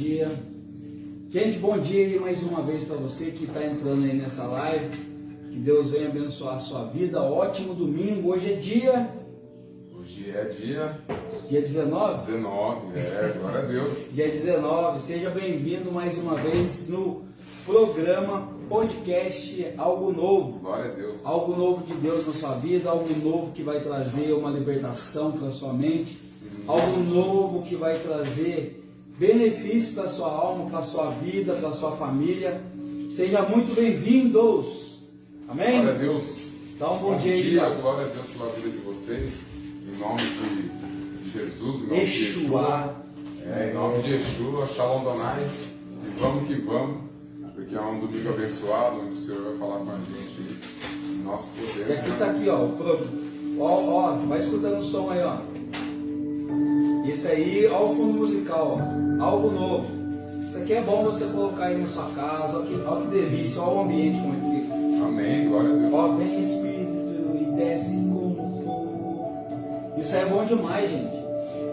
dia. Gente, bom dia aí mais uma vez para você que está entrando aí nessa live. Que Deus venha abençoar a sua vida. Ótimo domingo. Hoje é dia... Hoje é dia 19? 19, glória a Deus. Dia 19. Seja bem-vindo mais uma vez no programa, podcast Algo Novo. Glória a Deus. Algo novo de Deus na sua vida, algo novo que vai trazer uma libertação para a sua mente, algo novo que vai trazer benefício para a sua alma, para a sua vida, para a sua família. Sejam muito bem-vindos. Amém? Glória a Deus. Então, bom dia. Glória a Deus pela vida de vocês. Em nome de Jesus, em nome Yeshua. de Yeshua. Em nome de Yeshua, Shalom Donai. E vamos que vamos, porque é um domingo abençoado, onde o Senhor vai falar com a gente. Nós podemos. E aqui está aqui, ó, vai escutando o som aí, ó. Esse aí, ó, o fundo musical, ó, algo novo. Isso aqui é bom você colocar aí na sua casa, ó que delícia, ó o ambiente como é que fica. Amém, glória a Deus. Ó, vem Espírito e desce como fogo. Isso é bom demais, gente.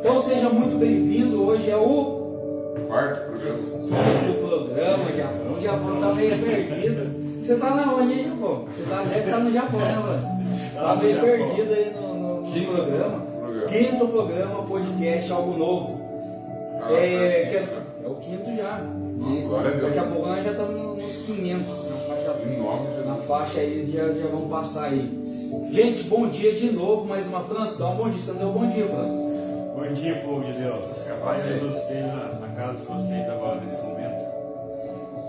Então seja muito bem-vindo. Hoje é o quarto programa. quinto programa, Japão. O Japão tá meio perdido. Você tá na onde, hein, Japão? Você deve estar no Japão, né, Lance? Tá meio perdido aí no programa. Quinto programa, podcast Algo Novo. É o quinto já. Nossa, glória a Deus. Daqui a pouco nós já estamos nos 500. Em nome de Jesus. Na faixa aí, já vamos passar aí. Gente, bom dia de novo, mais uma. França, dá um bom dia. Você não deu um bom dia, França? Bom dia, povo de Deus. Capaz de Jesus esteja na casa de vocês agora, nesse momento.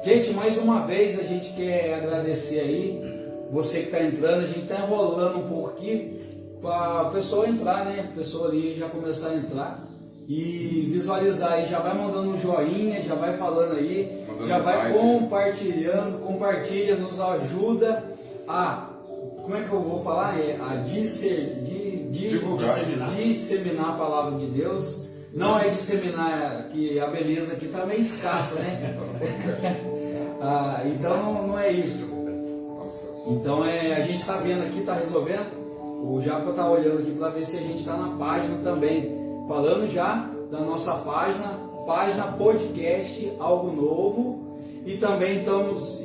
Gente, mais uma vez a gente quer agradecer aí, você que está entrando. A gente está enrolando um pouco aqui para a pessoa entrar, né? A pessoa ali já começar a entrar e visualizar aí. Já vai mandando um joinha, já vai falando aí, já vai compartilhando, compartilha, nos ajuda a, como é que eu vou falar? A disseminar a palavra de Deus. Não é disseminar, que a beleza aqui está meio escassa, né? Então não é isso. Então a gente está vendo aqui, está resolvendo. O Japa está olhando aqui para ver se a gente está na página também. Falando já da nossa página podcast Algo Novo. E também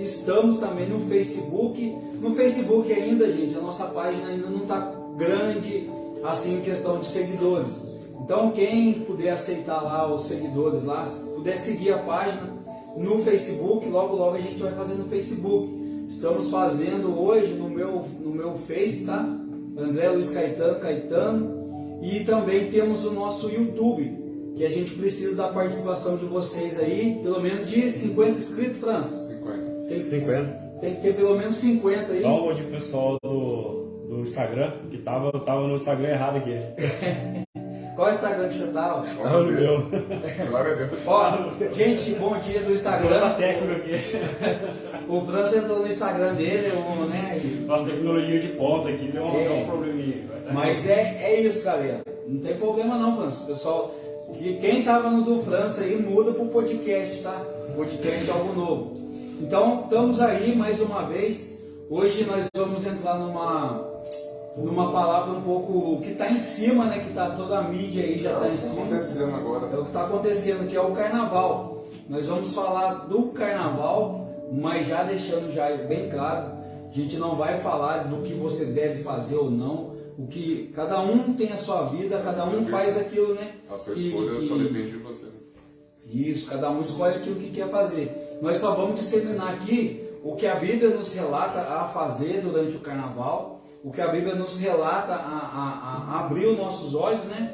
estamos também no Facebook. No Facebook ainda, gente, a nossa página ainda não está grande assim em questão de seguidores. Então quem puder aceitar lá os seguidores lá, puder seguir a página no Facebook, logo a gente vai fazer no Facebook. Estamos fazendo hoje no meu Face, tá? André Luiz Caetano. E também temos o nosso YouTube, que a gente precisa da participação de vocês aí, pelo menos de 50 inscritos, França. 50. Tem que ter pelo menos 50 aí. Dá um bom dia pro pessoal do Instagram, que tava no Instagram errado aqui. Qual é o Instagram que você tá? Não, no meu. Glória a Deus. Ó, gente, bom dia do Instagram. Técnico aqui. O França entrou no Instagram dele, né? Nossa tecnologia de ponta aqui deu um probleminha. Mas é isso, galera. Não tem problema não, França. Pessoal, quem tava no do França aí, muda pro podcast, tá? Podcast é Algo Novo. Então, estamos aí mais uma vez. Hoje nós vamos entrar numa palavra um pouco que está em cima, né? Que está toda a mídia aí, já está em cima. Acontecendo agora. É o que está acontecendo, que é o carnaval. Nós vamos falar do carnaval, mas já deixando já bem claro, a gente não vai falar do que você deve fazer ou não. O que cada um tem a sua vida, cada um faz aquilo, né? A sua escolha só depende de você. Isso, cada um escolhe aquilo que quer fazer. Nós só vamos disseminar aqui o que a Bíblia nos relata a fazer durante o carnaval, o que a Bíblia nos relata a abrir os nossos olhos, né?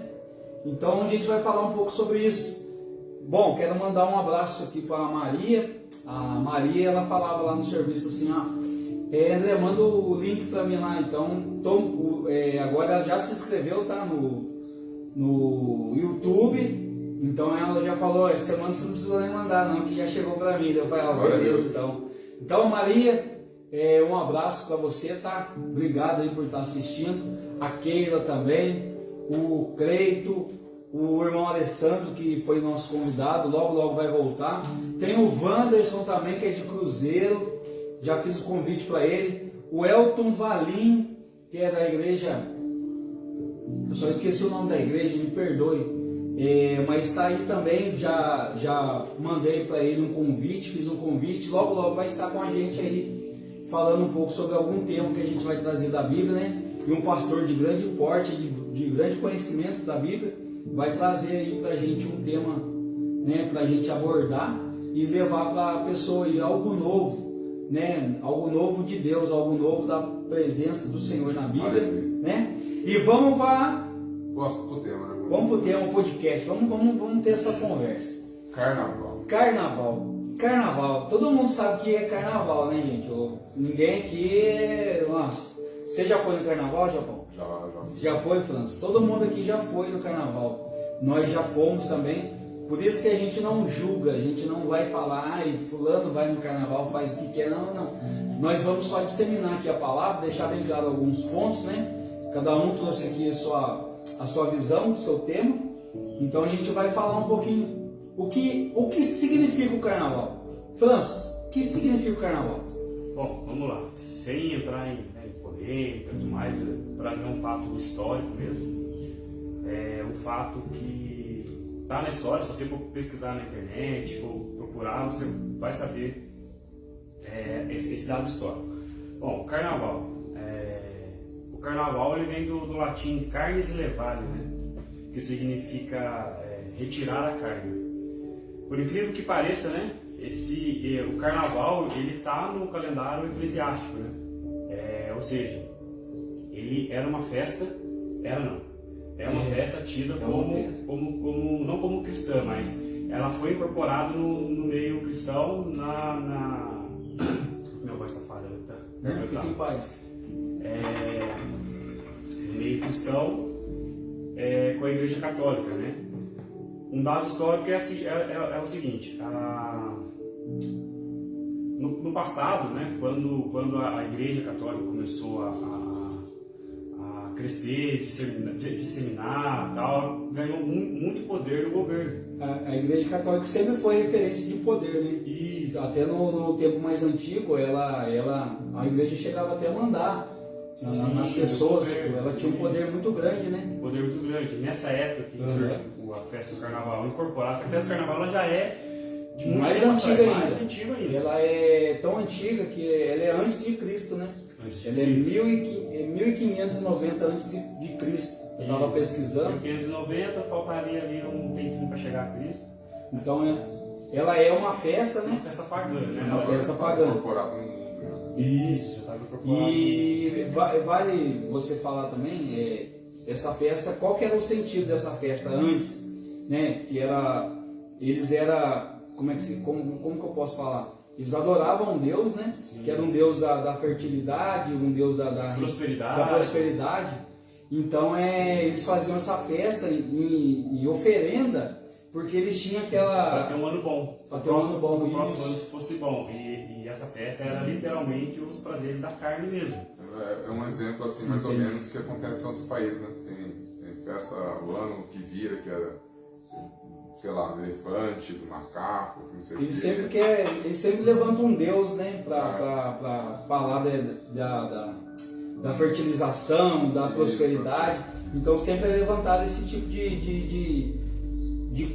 Então a gente vai falar um pouco sobre isso. Bom, quero mandar um abraço aqui para a Maria. A Maria, ela falava lá no serviço assim, André, manda o link para mim lá. Então, agora ela já se inscreveu, tá? No YouTube. Então ela já falou, essa semana você não precisa nem mandar não, que já chegou para mim. Eu falei, beleza, então Maria, um abraço para você, tá? Obrigado aí por estar assistindo. A Keila também, o Creito, o irmão Alessandro, que foi nosso convidado, logo vai voltar. Tem o Wanderson também, que é de Cruzeiro, já fiz o convite para ele. O Elton Valim, que é da igreja, eu só esqueci o nome da igreja, me perdoe. Mas está aí também, já mandei para ele um convite, fiz um convite, logo vai estar com a gente aí, falando um pouco sobre algum tema que a gente vai trazer da Bíblia, né? E um pastor de grande porte, de grande conhecimento da Bíblia, vai trazer aí para a gente um tema, né, para a gente abordar e levar para a pessoa aí algo novo, né? Algo novo de Deus, algo novo da presença do Senhor na Bíblia, né? E vamos para... Gosto do tema, né? Vamos pro tema, um podcast, vamos ter essa conversa. Carnaval. Todo mundo sabe que é carnaval, né, gente? Ninguém aqui Nossa. Você já foi no carnaval, Japão? Já foi, França? Todo mundo aqui já foi no carnaval. Nós já fomos também. Por isso que a gente não julga, a gente não vai falar, fulano vai no carnaval, faz o que quer. Não. Nós vamos só disseminar aqui a palavra, deixar bem claro alguns pontos, né? Cada um trouxe aqui a sua visão, o seu tema. Então a gente vai falar um pouquinho o que significa o carnaval. França, o que significa o carnaval? Bom, vamos lá. Sem entrar em polêmica e tudo mais, trazer um fato histórico mesmo. É um fato que está na história. Se você for pesquisar na internet, for procurar, você vai saber esse dado histórico. Bom, o carnaval. O carnaval ele vem do latim carnes levare, né? Que significa retirar a carne. Por incrível que pareça, né? O carnaval ele está no calendário eclesiástico, né? Ou seja, ele era uma festa, é uma festa tida como não como cristã, mas ela foi incorporada no meio cristão Minha voz está falhando, tá? Fique em paz. No meio cristão com a Igreja Católica, né? Um dado histórico é o seguinte: no passado, né, quando a Igreja Católica começou a crescer, disseminar, tal, ganhou muito poder no governo. A Igreja Católica sempre foi referência de poder, né? Isso. Até no tempo mais antigo, a Igreja chegava até a mandar nas pessoas, ela tinha um poder muito grande, né? Um poder muito grande. Nessa época que surgiu a festa do carnaval incorporada, a festa do carnaval ela já é de muito mais tempo antiga atrás, ainda. mais antiga ainda. Ela é tão antiga que ela é antes de Cristo, né? Ela é 1590 antes de Cristo. Eu estava pesquisando. 1590, faltaria ali um tempinho para chegar a Cristo. Então ela é uma festa, né? Uma festa pagã, né? Uma festa pagã. Isso. E vale você falar também, essa festa, qual que era o sentido dessa festa antes, né? Que como que eu posso falar? Eles adoravam um Deus, né? Sim, que era um Deus da fertilidade, um Deus da prosperidade. Então eles faziam essa festa em oferenda, porque eles tinham aquela... Para ter um ano bom. Para ter um ano bom. Para que o próximo ano fosse bom. E essa festa era literalmente os prazeres da carne mesmo. É um exemplo assim, mais ou menos, que acontece em outros países, né? Tem festa o ano que vira, que era, sei lá, do elefante, do macaco, não sei o que. Eles sempre levantam um Deus, né? Para falar da fertilização, da prosperidade. Então sempre é levantado esse tipo de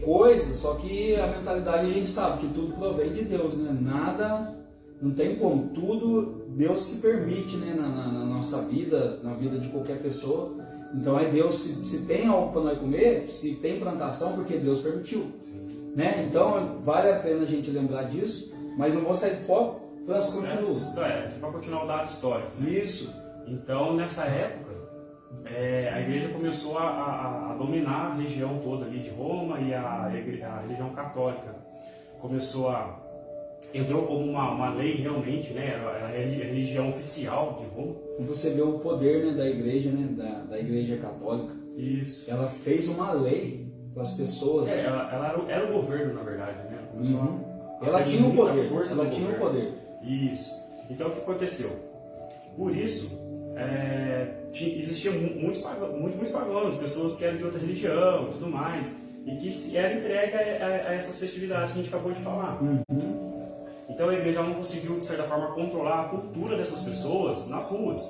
coisa, só que a mentalidade a gente sabe que tudo provém de Deus, né? Nada, não tem como, tudo Deus que permite, né? Na nossa vida, na vida de qualquer pessoa. Então é Deus, se tem algo para nós comer, se tem plantação, porque Deus permitiu. Né? Então vale a pena a gente lembrar disso, mas não vou sair de foco. França, continua. Para continuar o dado histórico. Né? Isso. Então nessa época, a igreja começou a dominar a região toda ali de Roma e a religião católica entrou como uma lei realmente, né? Era a religião oficial de Roma. E você vê o poder, né, da igreja, né, da igreja católica. Isso. Ela fez uma lei para as pessoas. Ela era o governo, na verdade, né? Ela tinha o poder. Ela tinha o poder. Isso. Então o que aconteceu? Por isso existiam muitos pagãos, pessoas que eram de outra religião e tudo mais, e que era entregue a essas festividades que a gente acabou de falar. Então a igreja não conseguiu, de certa forma, controlar a cultura dessas pessoas nas ruas.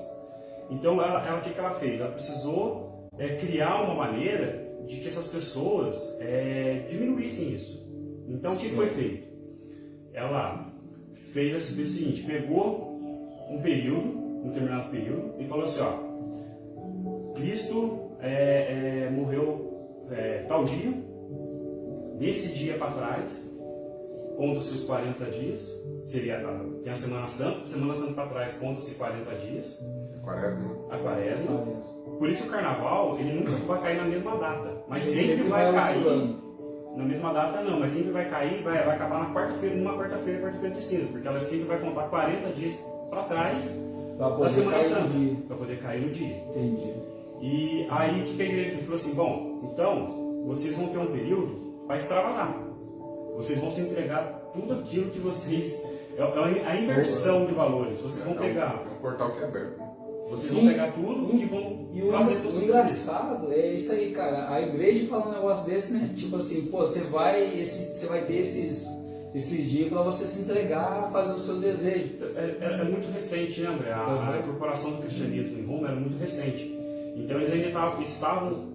Então o que ela fez? Ela precisou criar uma maneira de que essas pessoas diminuíssem isso. Então, o que foi feito? Ela fez o seguinte, pegou um determinado período, e falou assim, ó, Cristo morreu tal dia, desse dia para trás, conta-se os 40 dias, tem a Semana Santa para trás, conta-se 40 dias, a Quaresma. Por isso o Carnaval, ele nunca vai cair na mesma data, mas sempre vai cair, na mesma data não, mas sempre vai cair, vai acabar na quarta-feira, quarta-feira de cinza, porque ela sempre vai contar 40 dias para trás da Semana Santa, para poder cair no dia. Entendi. E aí o que a igreja falou assim, bom, então vocês vão ter um período para extravasar. Vocês vão se entregar tudo aquilo que vocês... É a inversão de valores. Vocês vão pegar... É um portal que é aberto. Vocês vão pegar tudo e vão fazer tudo. O engraçado é isso aí, cara. A igreja fala um negócio desse, né? Tipo assim, pô, você vai ter esses dias para você se entregar a fazer os seus desejos. É muito recente, né, André? A incorporação do cristianismo em Roma era muito recente. Então eles ainda estavam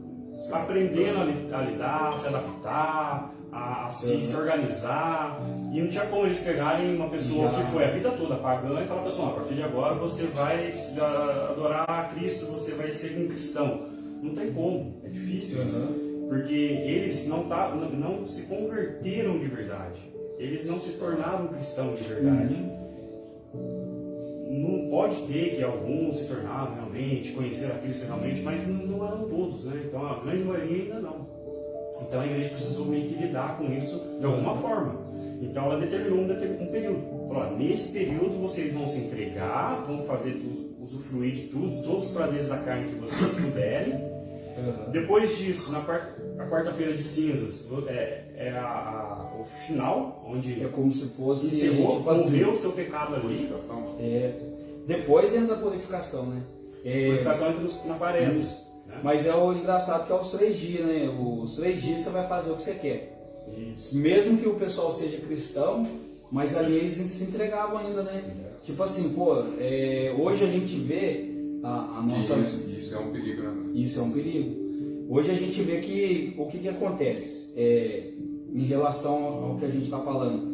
aprendendo a lidar, a se adaptar, a se organizar, e não tinha como eles pegarem uma pessoa que foi a vida toda pagã e falar, pessoal, a partir de agora você vai adorar a Cristo, você vai ser um cristão. Não tem como, é difícil isso, porque eles não se converteram de verdade, eles não se tornaram cristãos de verdade. Não pode ter que alguns se tornaram realmente, conheceram a Cristo realmente, mas não eram todos, né? Então a grande maioria ainda não. Então a igreja precisou meio que lidar com isso de alguma forma. Então ela determinou um período. Falou, nesse período vocês vão se entregar, vão fazer usufruir de tudo, todos os prazeres da carne que vocês puderem. Depois disso, na quarta-feira de cinzas, o final, onde é como se fosse encerrou, tipo assim, morreu o seu pecado ali. Depois entra a purificação, né? Purificação entra na Quaresma. Né? Mas é o engraçado que é os 3 dias, né? Os 3 dias você vai fazer o que você quer. Isso. Mesmo que o pessoal seja cristão, mas ali eles se entregavam ainda, né? Tipo assim, pô, hoje a gente vê a nossa... Isso é um perigo, né? Isso é um perigo. Hoje a gente vê que o que acontece em relação ao que a gente está falando.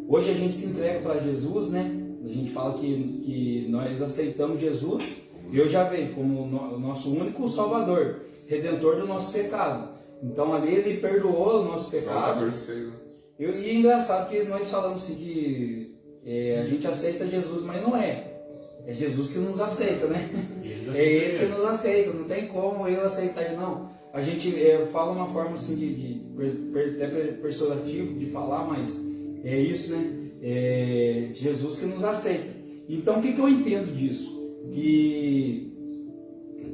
Hoje a gente se entrega para Jesus, né? A gente fala que nós aceitamos Jesus e eu já vejo como o nosso único Salvador, Redentor do nosso pecado. Então ali Ele perdoou o nosso pecado. E é engraçado que nós falamos assim que a gente aceita Jesus, mas não é. É Jesus que nos aceita, né? É Ele que nos aceita, não tem como eu aceitar Ele, não. A gente fala uma forma assim até persuasivo de falar, mas é isso, né? É Jesus que nos aceita. Então o que eu entendo disso? Que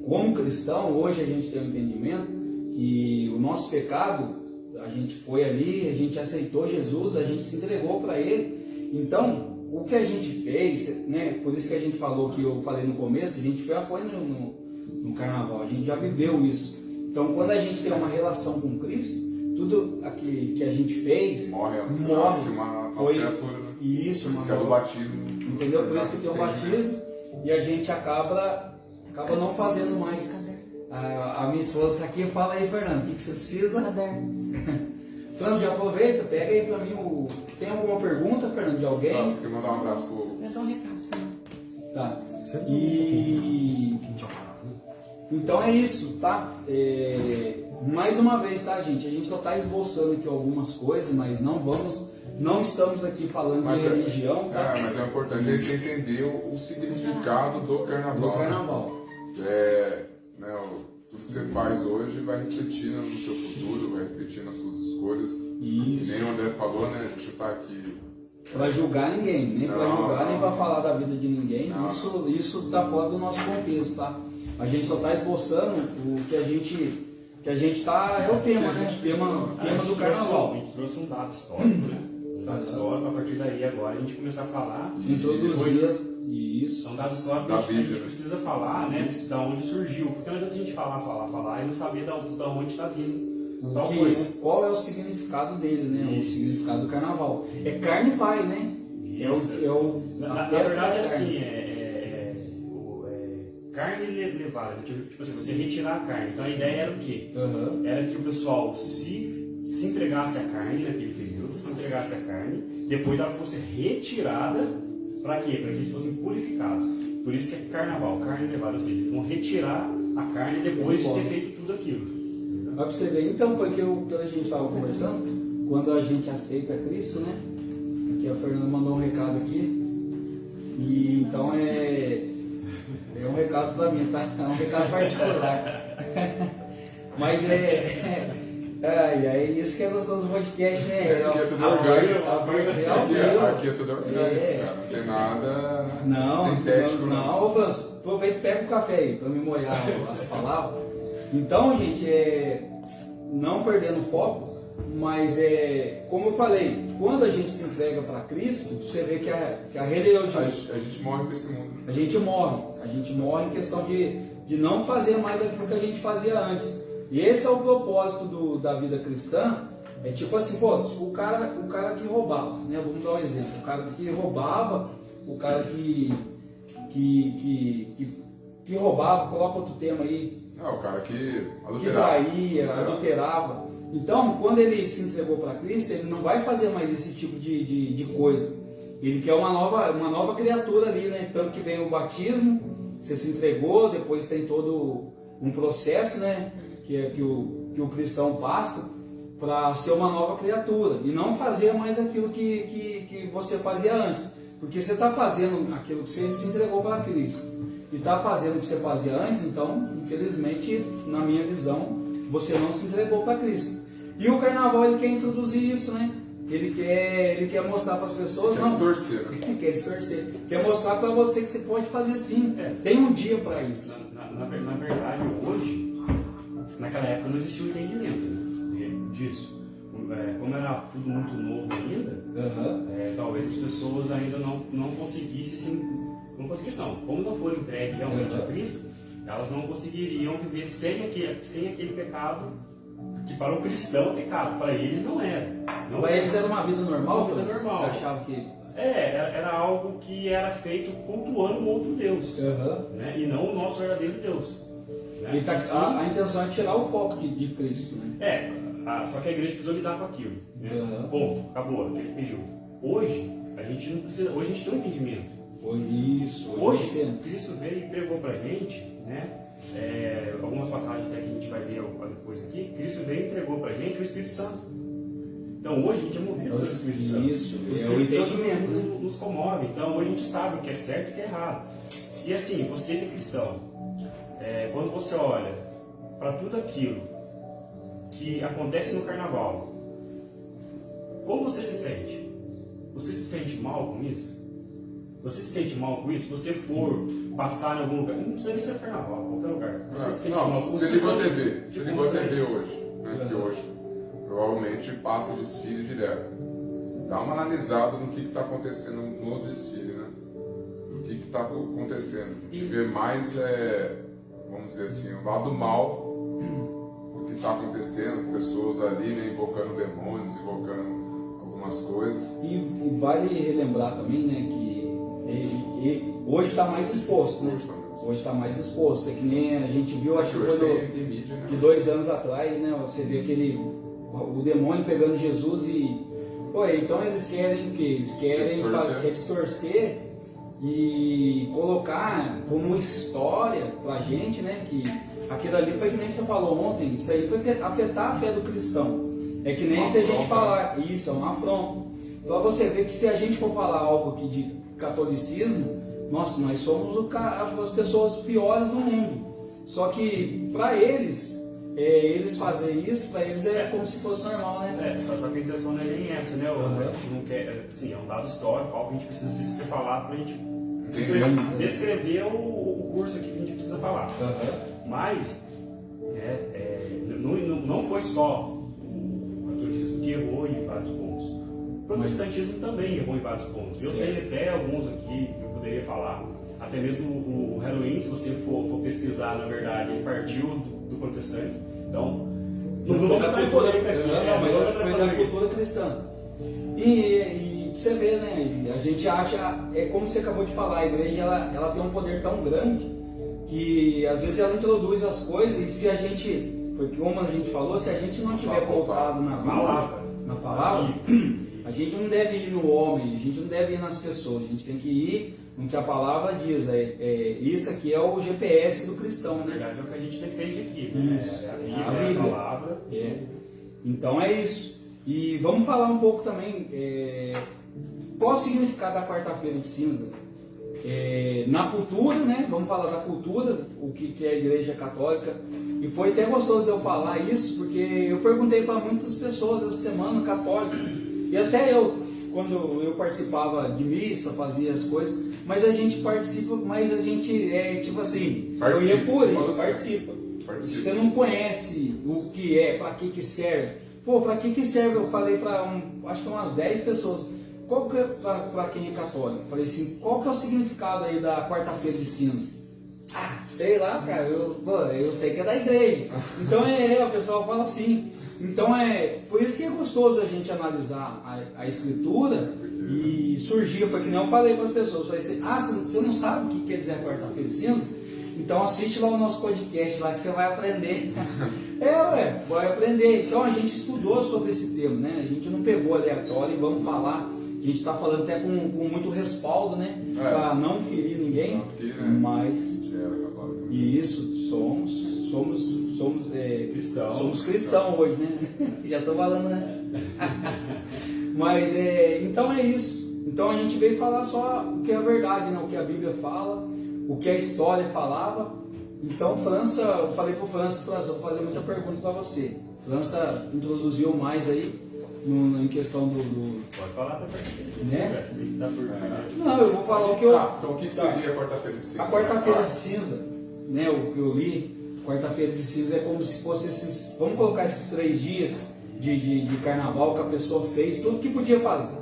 como cristão, hoje a gente tem um entendimento que o nosso pecado, a gente foi ali, a gente aceitou Jesus, a gente se entregou para Ele. Então, o que a gente fez, né? Por isso que a gente falou, que eu falei no começo, a gente foi no carnaval, a gente já viveu isso. Então, quando a gente tem uma relação com Cristo, tudo aquilo que a gente fez morre uma criatura, né? Isso, por isso que é do batismo. Entendeu? Por isso que tem o batismo e a gente acaba não fazendo mais. A minha esposa está aqui, fala aí, Fernando, o que você precisa? Fernando, já aproveita, pega aí para mim Tem alguma pergunta, Fernando, de alguém? Nossa, quer mandar um abraço pro... Eu dou um recado pra você. Tá. Então é isso, tá? Mais uma vez, tá, gente? A gente só está esboçando aqui algumas coisas, mas não estamos aqui falando de religião, tá? Mas é importante você entender o significado do carnaval. Do carnaval. Né, tudo que você faz hoje vai refletir no seu futuro, vai refletir nas suas escolhas. Isso. Nem o André falou, né? A gente está aqui para julgar ninguém, nem para julgar, nem para falar da vida de ninguém. Isso está fora do nosso contexto, tá? A gente só está esboçando o que a gente está. É o tema, né? Tema do carnaval. A gente trouxe um dado histórico, né? Um dado histórico, a partir daí agora a gente começar a falar. Introduzir isso. É um dado histórico que a gente precisa falar, né? Da onde surgiu. Porque não adianta a gente falar e não saber da onde está vindo. Qual é o significado dele, né? O significado do carnaval. É carne vai, né? Na verdade, assim, carne levada, tipo assim, você retirar a carne. Então a ideia era o quê? Uhum. Era que o pessoal se entregasse a carne naquele período, se entregasse a carne, depois ela fosse retirada, para quê? Para que eles fossem purificados. Por isso que é carnaval, carne levada, ou seja, eles vão retirar a carne depois de ter feito tudo aquilo. Vai pra você ver, então foi que a gente estava conversando, quando a gente aceita Cristo, né? Aqui a Fernanda mandou um recado aqui. E então é um recado para mim, tá? É um recado particular. Mas é isso que é gostoso do podcast, né? Aqui é tudo orgânico. Aqui é tudo orgânico. Não tem nada não, sintético. Não, aproveita e pega o café aí para me molhar as palavras. Então, gente, não perdendo o foco, mas como eu falei, quando a gente se entrega para Cristo, você vê que a religiosidade. A gente morre para esse mundo. A gente morre em questão de não fazer mais aquilo que a gente fazia antes. E esse é o propósito da vida cristã. É tipo assim, pô, o cara que roubava, né? Vamos dar um exemplo. O cara que roubava, o cara que roubava, coloca outro tema aí. O cara que adulterava. Que traía, adulterava. Então, quando ele se entregou para Cristo, ele não vai fazer mais esse tipo de coisa. Ele quer uma nova criatura ali, né? Tanto que vem o batismo, você se entregou, depois tem todo um processo, né? Que o cristão passa para ser uma nova criatura e não fazer mais aquilo que você fazia antes. Porque você está fazendo aquilo que você se entregou para Cristo e está fazendo o que você fazia antes, então, infelizmente, na minha visão, você não se entregou para Cristo. E o carnaval, ele quer introduzir isso, né? Ele quer mostrar para as pessoas... Quer distorcer, né? Quer distorcer. Quer mostrar para você que você pode fazer sim. Tem um dia para isso. Na verdade, hoje, naquela época não existia o entendimento, né, disso. Como era tudo muito novo ainda, talvez as pessoas ainda não conseguissem, como não foram entregues realmente a Cristo, elas não conseguiriam viver sem aquele pecado, que para o cristão é pecado, para eles não era. Para eles era uma vida normal? Uma vida normal. Você achava que... Era algo que era feito cultuando um outro Deus, né, e não o nosso verdadeiro Deus. Né? A intenção é tirar o foco de Cristo, né? Só que a igreja precisou lidar com aquilo, né? Ponto, acabou aquele período. Hoje a gente não precisa, hoje a gente tem um entendimento. Hoje Cristo veio e pregou pra gente, né? Algumas passagens que a gente vai ler depois aqui. Cristo veio e entregou pra gente o Espírito Santo. Então hoje a gente é movido pelo Espírito Santo. Isso, o Espírito Santo nos comove. Então hoje a gente sabe o que é certo e o que é errado. E assim, você que é cristão, quando você olha para tudo aquilo que acontece no carnaval, como você se sente? Você se sente mal com isso? Você se sente mal com isso? Se você for passar em algum lugar, não precisa nem ser carnaval, qualquer lugar. Você se sente mal com isso? Você ligou a TV hoje, né, que hoje provavelmente passa desfile direto. Dá uma analisada no que está acontecendo nos desfiles, né? O que está acontecendo. A gente vê mais, vamos dizer assim, o lado mal do que está acontecendo, as pessoas ali, né, invocando demônios, invocando algumas coisas. E vale relembrar também, né, que hoje está mais exposto, né? Hoje está mais exposto. É que nem a gente viu, acho que foi de 2 anos atrás, né? Você vê o demônio pegando Jesus então eles querem o quê? Eles querem distorcer e colocar como história pra gente, né? Que aquilo ali foi que nem você falou ontem, isso aí foi afetar a fé do cristão. É que nem se a gente falar, isso é um afronto. Então você vê que se a gente for falar algo aqui de catolicismo, nossa, nós somos as pessoas piores do mundo. Só que para eles fazerem isso, para eles é como se fosse normal, né? Só que a intenção não é nem essa, né? A gente não quer, assim, é um dado histórico, algo que a gente precisa ser falado para a gente descrever o curso aqui que a gente precisa falar. Mas não foi só o catolicismo que errou em vários pontos. O protestantismo também errou em vários pontos. Eu tenho até alguns aqui que eu poderia falar. Até mesmo o Halloween, se você for pesquisar, na verdade, ele partiu do protestante. Então, não vamos entrar em polêmica aqui. Mas foi da cultura cristã. E você vê, né? A gente acha, como você acabou de falar, a igreja ela tem um poder tão grande que às vezes ela introduz as coisas e se a gente, foi como a gente falou, se a gente não tiver voltado na palavra, a gente não deve ir no homem, a gente não deve ir nas pessoas, a gente tem que ir no que a palavra diz. Isso aqui é o GPS do cristão, Na né? verdade, é o que a gente defende aqui, né? Isso. A Bíblia, a palavra. Então é isso. E vamos falar um pouco também qual o significado da quarta-feira de cinza. Na cultura, né? Vamos falar da cultura, o que é a Igreja Católica. E foi até gostoso de eu falar isso, porque eu perguntei para muitas pessoas essa semana católica, e até eu, quando eu participava de missa, fazia as coisas, mas a gente participa, mas a gente tipo assim, eu ia por aí, participa. Você não conhece o que é, para que serve. Pô, para que serve? Eu falei para acho que umas 10 pessoas. Qual que é, para quem é católico? Eu falei assim, qual que é o significado aí da quarta-feira de cinza? Ah, sei lá, cara, eu sei que é da igreja. Então o pessoal fala assim. Então por isso que é gostoso a gente analisar a escritura e surgir, foi que nem eu falei para as pessoas, falei assim, você não sabe o que quer dizer a quarta-feira de cinza? Então assiste lá o nosso podcast lá que você vai aprender. Vai aprender. Então a gente estudou sobre esse tema, né? A gente não pegou aleatório e vamos falar. A gente está falando até com muito respaldo, né? Para não ferir ninguém. Mas e isso, somos cristãos. Somos cristãos hoje, né? Já estou falando, né? Mas então é isso. Então a gente veio falar só o que é a verdade, né? O que a Bíblia fala, o que a história falava. Então França, eu falei para o França, vou fazer muita pergunta para você. França introduziu mais aí em questão do... Pode falar também. Né? Não, eu vou falar o que eu... Então o que seria a quarta-feira de cinza? A quarta-feira de cinza, né, o que eu li, quarta-feira de cinza é como se fosse esses... Vamos colocar esses 3 dias de carnaval que a pessoa fez, tudo que podia fazer.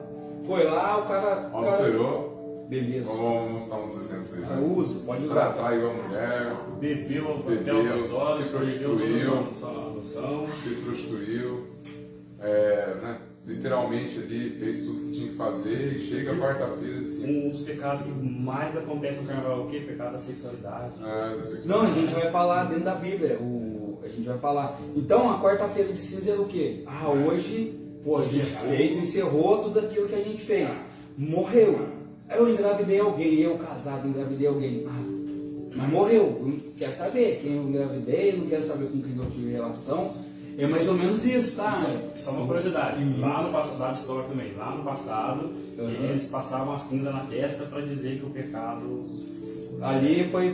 Foi lá, o cara... Alterou. Beleza. Vamos mostrar uns exemplos aí. Usa, pode usar. Traiu a mulher. Bebeu até algumas horas, se prostituiu. noção. Se prostituiu. Né? Literalmente ali fez tudo que tinha que fazer e chega quarta-feira assim. Um dos pecados que mais acontece no carnaval é o quê? Pecado da sexualidade. Da sexualidade. Não, a gente vai falar dentro da Bíblia. A gente vai falar. Então a quarta-feira de cinza é o quê? Hoje, a gente fez, encerrou tudo aquilo que a gente fez. Morreu. Eu engravidei alguém, eu casado engravidei alguém. Mas morreu. Não quer saber quem eu engravidei, não quero saber com quem eu tive relação. É mais ou menos isso, tá? Isso é uma curiosidade. Lá no passado, da história também, lá no passado, eles passavam a cinza na testa para dizer que o pecado... Ali foi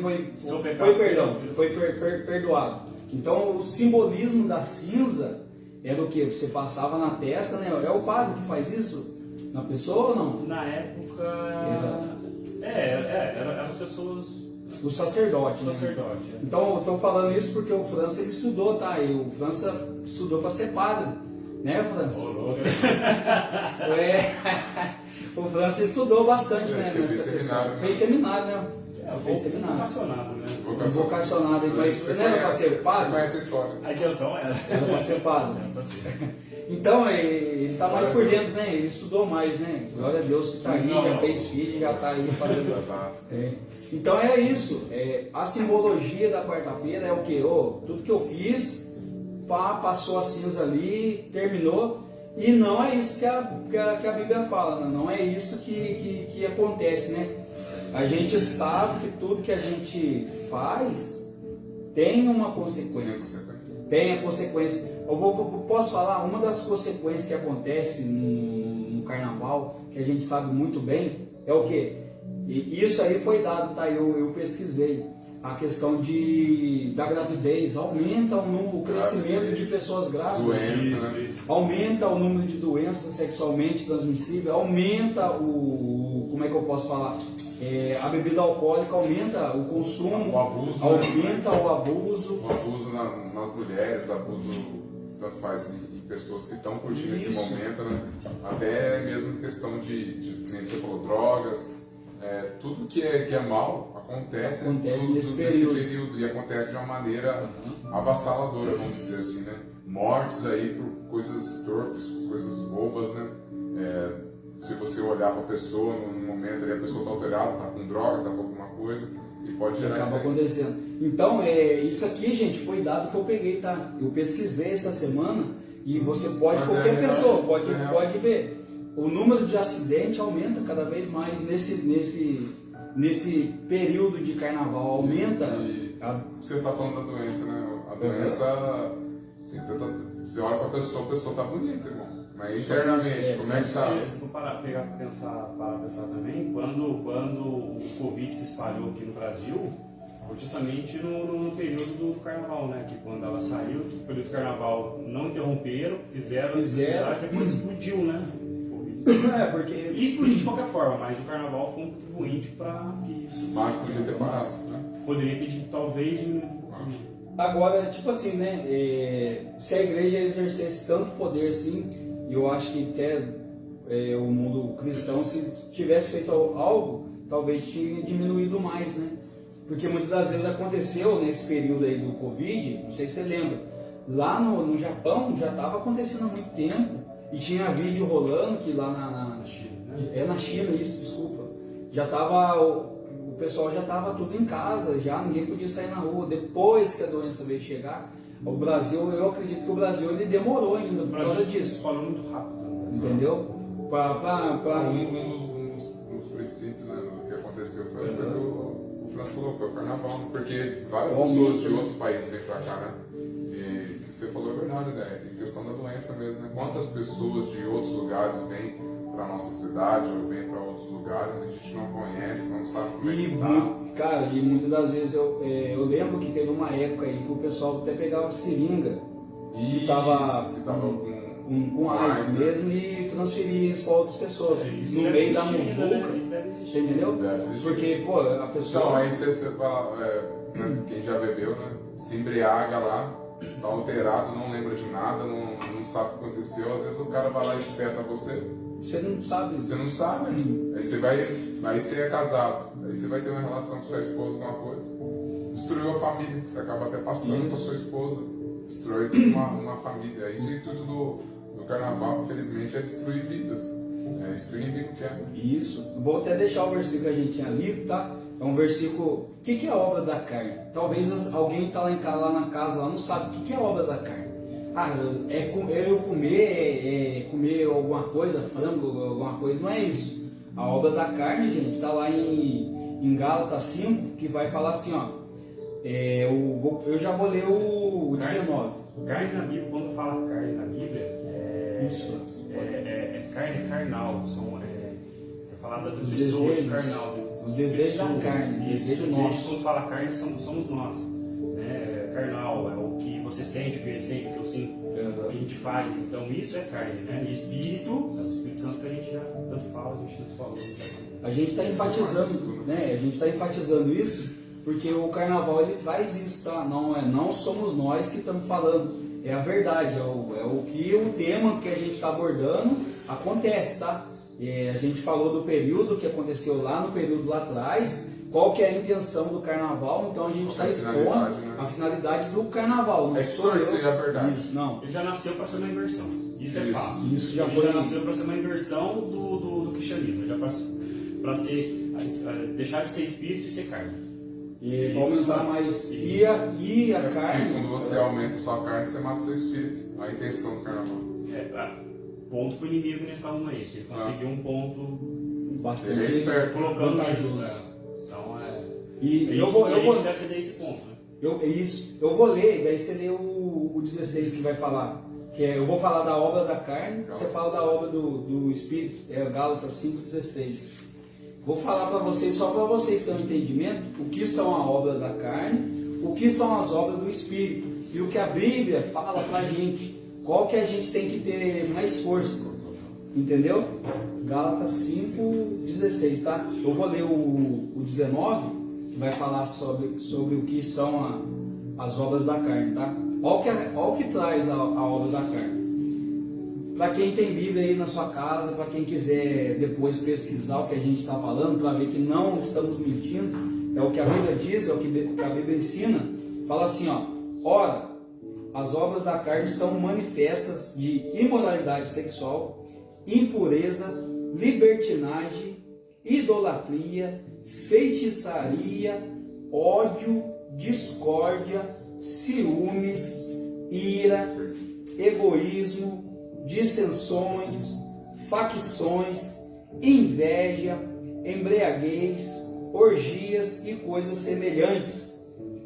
perdoado. Então o simbolismo da cinza era o que? Você passava na testa, né? É o padre que faz isso na pessoa ou não? Na época... Eram as pessoas... O sacerdote. Né? Então eu estou falando isso porque o França ele estudou, tá? E o França estudou para ser padre, né, França? O França estudou bastante, né? Fez seminário, né? Fez seminário. Vocacionado, né? Vocacionado, mas não era para ser padre? Você conhece a história. A intenção era para ser padre. Então ele está mais por dentro, né? Ele estudou mais, né? Glória a Deus que está aí, já fez filho, já está aí fazendo. Então é isso. A simbologia da quarta-feira é o que? Tudo que eu fiz, passou a cinza ali, terminou. E não é isso que a Bíblia fala, não é isso que acontece, né? A gente sabe que tudo que a gente faz tem uma consequência. Tem a consequência. Posso falar, uma das consequências que acontece no carnaval, que a gente sabe muito bem, é o quê? E isso aí foi dado, tá? Eu pesquisei. A questão da gravidez aumenta o crescimento de pessoas grávidas, aumenta o número de doenças sexualmente transmissíveis, aumenta como é que eu posso falar? A bebida alcoólica aumenta o consumo, o abuso, aumenta o abuso. O abuso nas mulheres, abuso tanto faz em pessoas que estão curtindo esse momento, né? Até mesmo em questão de nem você falou, drogas. Tudo que é mal acontece nesse período e acontece de uma maneira avassaladora, vamos dizer assim, né? Mortes aí por coisas torpes, por coisas bobas, né? Se você olhar para a pessoa no momento ali, a pessoa está alterada, está com droga, está com alguma coisa, E pode E gerar acaba isso aí. acontecendo. Então, isso aqui, gente, foi dado que eu peguei, tá? Eu pesquisei essa semana e você pode, Mas qualquer é real, pessoa pode, é real. pode ver. O número de acidente aumenta cada vez mais nesse período de carnaval. Aumenta. Você está falando da doença, né? A doença tem tanta. Você olha para a pessoa tá bonita, irmão. Mas internamente, como é que tá? Se for parar pra pensar também, quando o Covid se espalhou aqui no Brasil, foi justamente no período do carnaval, né? Que quando ela saiu, no período do carnaval não interromperam, fizeram. Depois explodiu, né? Porque. E explodiu de qualquer forma, mas o carnaval foi um contribuinte para que isso. Mas podia ter parado, né? Poderia ter talvez. Agora, tipo assim, né? Se a igreja exercesse tanto poder assim, eu acho que até o mundo cristão, se tivesse feito algo, talvez tinha diminuído mais, né? Porque muitas das vezes aconteceu nesse período aí do Covid, não sei se você lembra, lá no Japão já estava acontecendo há muito tempo e tinha vídeo rolando que lá na China, né? na China, isso, desculpa, já estava, o pessoal já estava tudo em casa, já ninguém podia sair na rua. Depois que a doença veio chegar, o Brasil, eu acredito que o Brasil ele demorou ainda por causa disso. Falou muito rápido, né? Entendeu? Um dos princípios, né, do que aconteceu foi o que o Francisco falou, foi o carnaval, né? Porque várias pessoas de outros países vêm pra cá, né? E o que você falou é verdade, né? Em questão da doença mesmo, né? Quantas pessoas de outros lugares vêm pra nossa cidade ou vêm pra outros lugares e a gente não conhece, não sabe como é que tá. Cara, e muitas das vezes eu lembro que teve uma época aí que o pessoal até pegava seringa que tava com AIDS mesmo e transferia isso para outras pessoas no meio da muvuca, você entendeu? Deve existir. Porque, pô, a pessoa... Então, aí você fala, né, quem já bebeu, né, se embriaga lá, tá alterado, não lembra de nada, não sabe o que aconteceu, às vezes o cara vai lá e espeta você. Você não sabe. Você não sabe. Aí você é casado, aí você vai ter uma relação com sua esposa, alguma coisa. Destruiu a família, você acaba até passando com a sua esposa. Destrói uma família. Isso e tudo do carnaval, infelizmente, é destruir vidas. É isso que o inimigo quer. Isso. Vou até deixar o versículo que a gente tinha lido, tá? É um versículo. O que é a obra da carne? Talvez alguém está lá na casa, lá não sabe o que é a obra da carne. Eu comer alguma coisa, frango, alguma coisa, não é isso. A obra da carne, gente, está lá em Gálatas 5, que vai falar assim, ó. Eu já vou ler o 19. Carne na Bíblia, quando fala carne na Bíblia, carne carnal. Falada de pessoas carnal. Os desejos da carne, os desejo nosso. Quando fala carne, somos nós. Né? Carnal é o que você sente, o que ele sente, o que eu sinto, o que a gente faz. Então isso é carne, né? E espírito, é o Espírito Santo que a gente já tanto fala, a gente tanto falou. A gente está enfatizando, né? A gente está enfatizando isso porque o carnaval ele traz isso, tá? Não somos nós que estamos falando. É a verdade, é o tema que a gente está abordando acontece, tá? A gente falou do período que aconteceu lá no período lá atrás, qual que é a intenção do carnaval, então a gente está expondo a finalidade do carnaval. Não sou eu. A verdade. Isso, não. Ele já nasceu para ser uma inversão. Isso é fato. Isso já Ele já nasceu para ser uma inversão do cristianismo, já para ser deixar de ser espírito e ser carne. E aumentar mais. E a carne. Quando você aumenta a sua carne, você mata o seu espírito. A intenção do carnaval. Ponto para o inimigo nessa uma aí, que ele conseguiu um ponto bastante ele é esperto, colocando isso. Então a gente deve ceder esse ponto. Né? Eu vou ler, daí você lê o 16 que vai falar. Eu vou falar da obra da carne, você fala da obra do Espírito, Gálatas 5,16. Vou falar para vocês, só para vocês terem um entendimento, o que são a obra da carne, o que são as obras do Espírito, e o que a Bíblia fala para a gente, qual que a gente tem que ter mais força, entendeu? Gálatas 5,16, tá? Eu vou ler o 19, que vai falar sobre o que são as obras da carne, tá? Olha o que traz a obra da carne. Para quem tem Bíblia aí na sua casa, para quem quiser depois pesquisar o que a gente está falando, para ver que não estamos mentindo, é o que a Bíblia diz, é o que a Bíblia ensina, fala assim, ó, ora, as obras da carne são manifestas de imoralidade sexual, impureza, libertinagem, idolatria, feitiçaria, ódio, discórdia, ciúmes, ira, egoísmo, dissensões, facções, inveja, embriaguez, orgias e coisas semelhantes.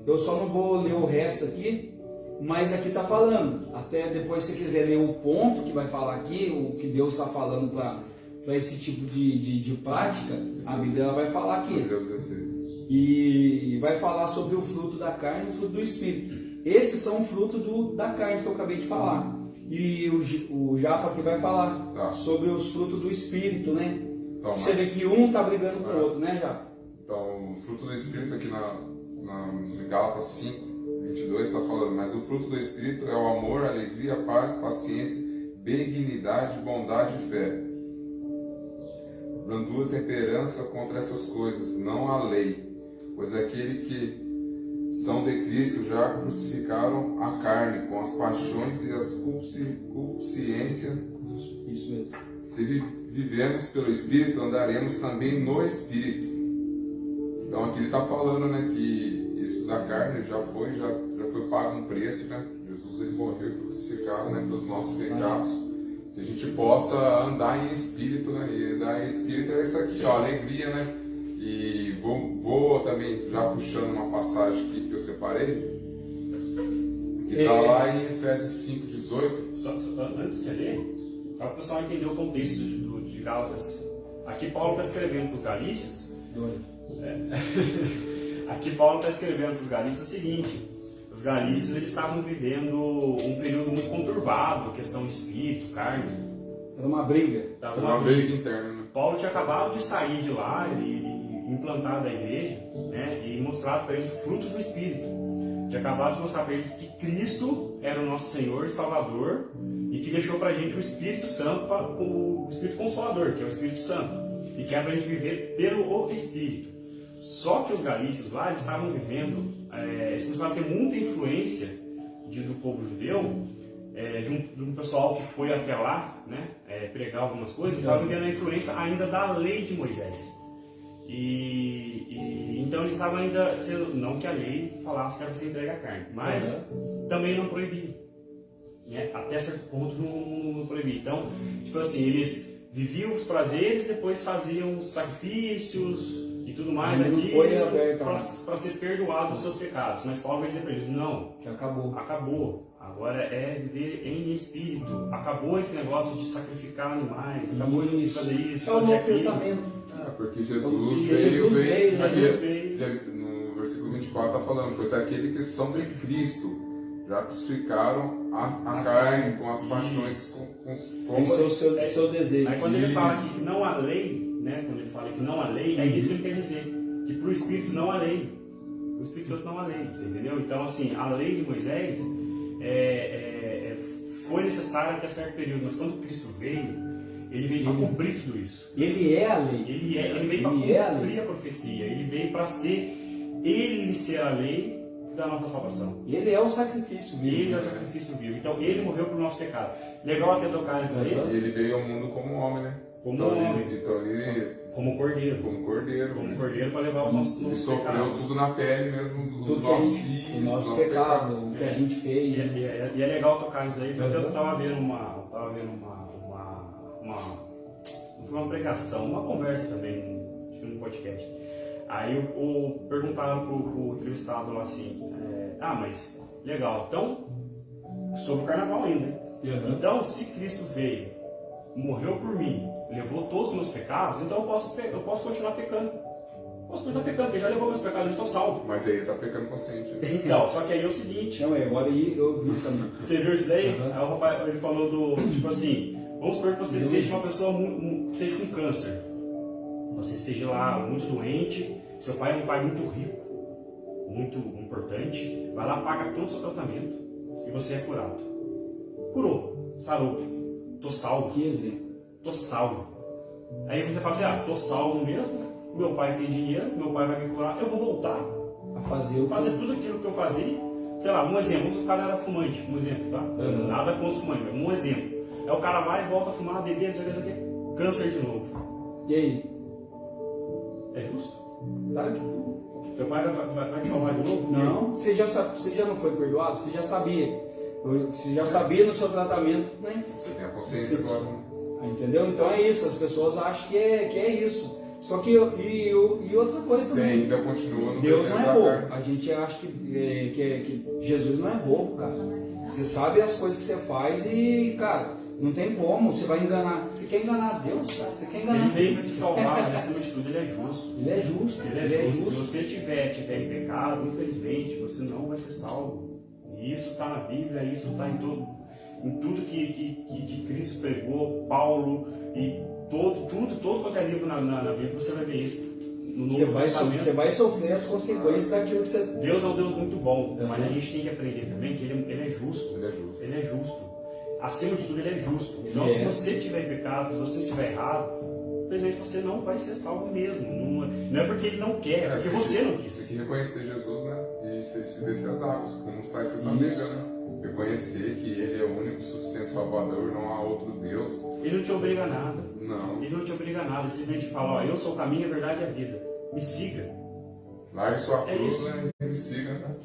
Eu só não vou ler o resto aqui, mas aqui está falando. Até depois, se quiser ler o ponto que vai falar aqui, o que Deus está falando para esse tipo de prática, a Bíblia ela vai falar aqui. E vai falar sobre o fruto da carne e o fruto do Espírito. Esses são o fruto da carne que eu acabei de falar. E o Japa aqui vai falar sobre os frutos do Espírito, né? Então, você vê que um está brigando com o outro, né, Japa? Então, o fruto do Espírito aqui em Gálatas 5, 22 está falando, mas o fruto do Espírito é o amor, alegria, paz, paciência, benignidade, bondade e fé. Brandura, temperança contra essas coisas, não há lei, pois aquele que são de Cristo já crucificaram a carne com as paixões e as consciências. Isso mesmo. Se vivemos pelo Espírito, andaremos também no Espírito. Então aqui ele está falando, né, que isso da carne já foi pago um preço, né? Jesus ele morreu e foi crucificado, né, pelos nossos pecados, que a gente possa andar em Espírito, né? E andar em Espírito é isso aqui, ó, alegria, né? E vou também já puxando uma passagem aqui que eu separei, que está lá em Efésios 5:18. Só antes de você ler, só para o pessoal entender o contexto de Gálatas. Aqui Paulo está escrevendo para os galícios. Aqui Paulo está escrevendo para os galícios o seguinte: os galícios eles estavam vivendo um período muito conturbado, questão de espírito, carne. Era uma briga. Era uma briga interna, né? Paulo tinha acabado de sair de lá e implantado a igreja, né, e mostrado para eles o fruto do Espírito. Tinha acabado de mostrar para eles que Cristo era o nosso Senhor e Salvador e que deixou para a gente o Espírito Santo, o Espírito Consolador, que é o Espírito Santo, e que é para a gente viver pelo Espírito. Só que os galícios lá, eles estavam vivendo, eles começaram a ter muita influência do povo judeu, de um pessoal que foi até lá, né, pregar algumas coisas, estavam vivendo a influência ainda da lei de Moisés. Então eles estavam ainda sendo, não que a lei falasse que era você entregar a carne, mas também não proibia, né? Até certo ponto não proibia. Então, tipo assim, eles viviam os prazeres, depois faziam sacrifícios e tudo mais aqui para ser perdoado os seus pecados. Mas Paulo vai dizer para eles, não, já acabou. Agora é viver em espírito. Acabou esse negócio de sacrificar animais, acabou de fazer isso. É o Novo Testamento. Porque Jesus veio. No versículo 24 está falando, pois aquele que são de Cristo já crucificaram a carne com as paixões, com os seus desejos. Aí quando ele fala que não há lei, né? Quando ele fala que não há lei, é isso que ele quer dizer, que para o Espírito não há lei. O Espírito Santo não há lei, você entendeu? Então assim, a lei de Moisés foi necessária até certo período, mas quando Cristo veio, ele veio para cumprir tudo isso. Ele é a lei. Ele veio para cumprir a profecia. Ele veio para ser a lei da nossa salvação. Ele é o sacrifício vivo. Ele é o sacrifício vivo. Então ele morreu por nosso pecado. Legal até tocar isso aí. E ele veio ao mundo como homem, né? Como cordeiro. Como cordeiro. Como cordeiro para levar os nossos pecados. Ele sofreu tudo na pele mesmo, dos nossos filhos, o nosso pecado, o que a gente fez. E é legal tocar isso aí, porque eu estava vendo uma não foi uma pregação, uma conversa também no podcast. Aí perguntaram pro entrevistado lá assim, mas legal, então sobre o carnaval ainda, né? Então se Cristo veio, morreu por mim, levou todos os meus pecados, então eu posso continuar pecando. Posso continuar pecando, porque já levou meus pecados, eu estou salvo. Mas aí ele está pecando consciente. Então, só que aí é o seguinte. Não, agora aí eu vi também. Você viu isso daí? Aí o rapaz, ele falou tipo assim, vamos supor que você seja uma pessoa esteja com câncer. Você esteja lá muito doente, seu pai é um pai muito rico, muito importante, vai lá, paga todo o seu tratamento e você é curado. Curou, sarou, tô salvo. Que exemplo. Tô salvo. Aí você fala assim, tô salvo mesmo, meu pai tem dinheiro, meu pai vai me curar, eu vou voltar a fazer tudo aquilo que eu fazia. Sei lá, um exemplo, o cara era fumante, um exemplo, tá? Nada contra os fumantes, um exemplo. Aí o cara vai e volta a fumar, beber, não sei o que, câncer de novo. E aí? É justo? Tá, Seu pai vai te salvar de novo? Não, você já não foi perdoado? Você já sabia. Você já sabia no seu tratamento, né? Você tem a consciência agora. Entendeu? Então é isso, as pessoas acham que é isso. Só que, e outra coisa Você também, ainda continua no Deus desejo não é da bobo. carne. A gente acha que Jesus não é bobo, cara. Você sabe as coisas que você faz e, cara, não tem como. Você vai enganar. Você quer enganar Deus, cara? Você quer enganar Ele veio Deus. para te salvar, mas acima de tudo ele é justo. Ele é justo. Ele é justo. Se você tiver em pecado, infelizmente, você não vai ser salvo. E isso está na Bíblia, isso está em tudo que Cristo pregou, Paulo, e todo quanto é livro na Bíblia, você vai ver isso. No Novo Testamento. Você vai sofrer as consequências daquilo que você... Deus é um Deus muito bom, mas a gente tem que aprender também que ele é justo. Ele é justo. Ele é justo. Acima de tudo, ele é justo. Então, se você estiver em pecado, se você estiver errado, simplesmente você não vai ser salvo mesmo. Não é porque ele não quer, é porque você não quis. Você tem que reconhecer Jesus, né? E se descer as águas, como está escrito na Bíblia, né? Reconhecer que ele é o único suficiente Salvador, não há outro Deus. Ele não te obriga a nada. Não. Ele não te obriga a nada. Ele simplesmente fala, ó, eu sou o caminho, a verdade e a vida. Me siga. Largue sua É cruz, isso. né? E me siga, né?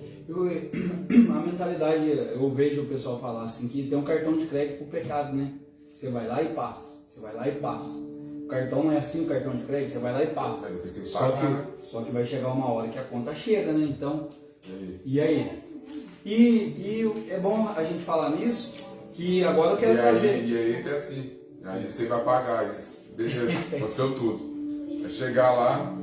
A mentalidade, eu vejo o pessoal falar assim, que tem um cartão de crédito pro pecado, né? Você vai lá e passa. Você vai lá e passa. O cartão não é assim, o cartão de crédito, você vai lá e passa. Aí depois tem que Só pagar, né? só que vai chegar uma hora que a conta chega, né? Então, E aí? e aí? E é bom a gente falar nisso, que agora eu quero trazer... E aí é assim. Aí você vai pagar isso. Beleza, aconteceu tudo. Vai chegar lá,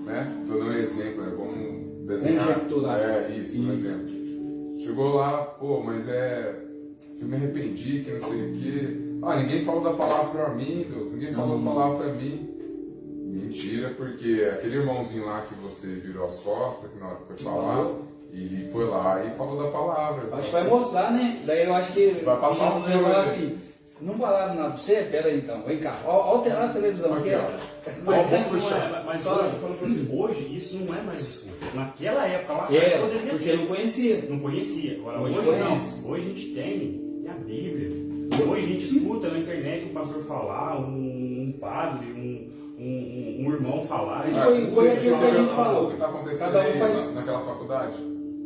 né? Tô dando um exemplo, né? Vamos desenhar. Conjecturar. Um exemplo. Chegou lá, pô, mas eu me arrependi, que não sei o quê. Ah, ninguém falou da palavra pra mim, Deus. Ninguém falou da palavra pra mim. Mentira, porque aquele irmãozinho lá que você virou as costas, que na hora que foi falar, e foi lá e falou da palavra. Acho que vai mostrar, né? Daí eu acho que... Vai passar um negócio filme, assim... Não falaram nada pra você? Pera aí então, vem cá. Olha a televisão aqui, ó. Hoje isso não é mais isso. Naquela época lá, Era, poderia porque ser. não conhecia. Não conhecia. Agora, Hoje hoje conhece. não. Hoje a gente tem a Bíblia. Hoje a gente escuta na internet um pastor falar, um padre, um irmão falar. Foi aquilo que a gente falou. O que está acontecendo Cada um aí faz- naquela faculdade?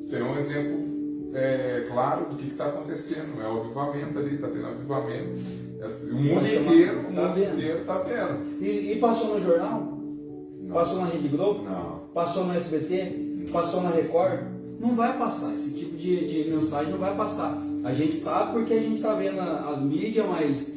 Ser um exemplo claro do que está acontecendo. É o avivamento ali, está tendo avivamento. O mundo inteiro está vendo. E passou no jornal? Não. Passou na Rede Globo? Não. Passou no SBT? Passou na Record? Não vai passar. Esse tipo de mensagem não vai passar. A gente sabe porque a gente está vendo as mídias, mas...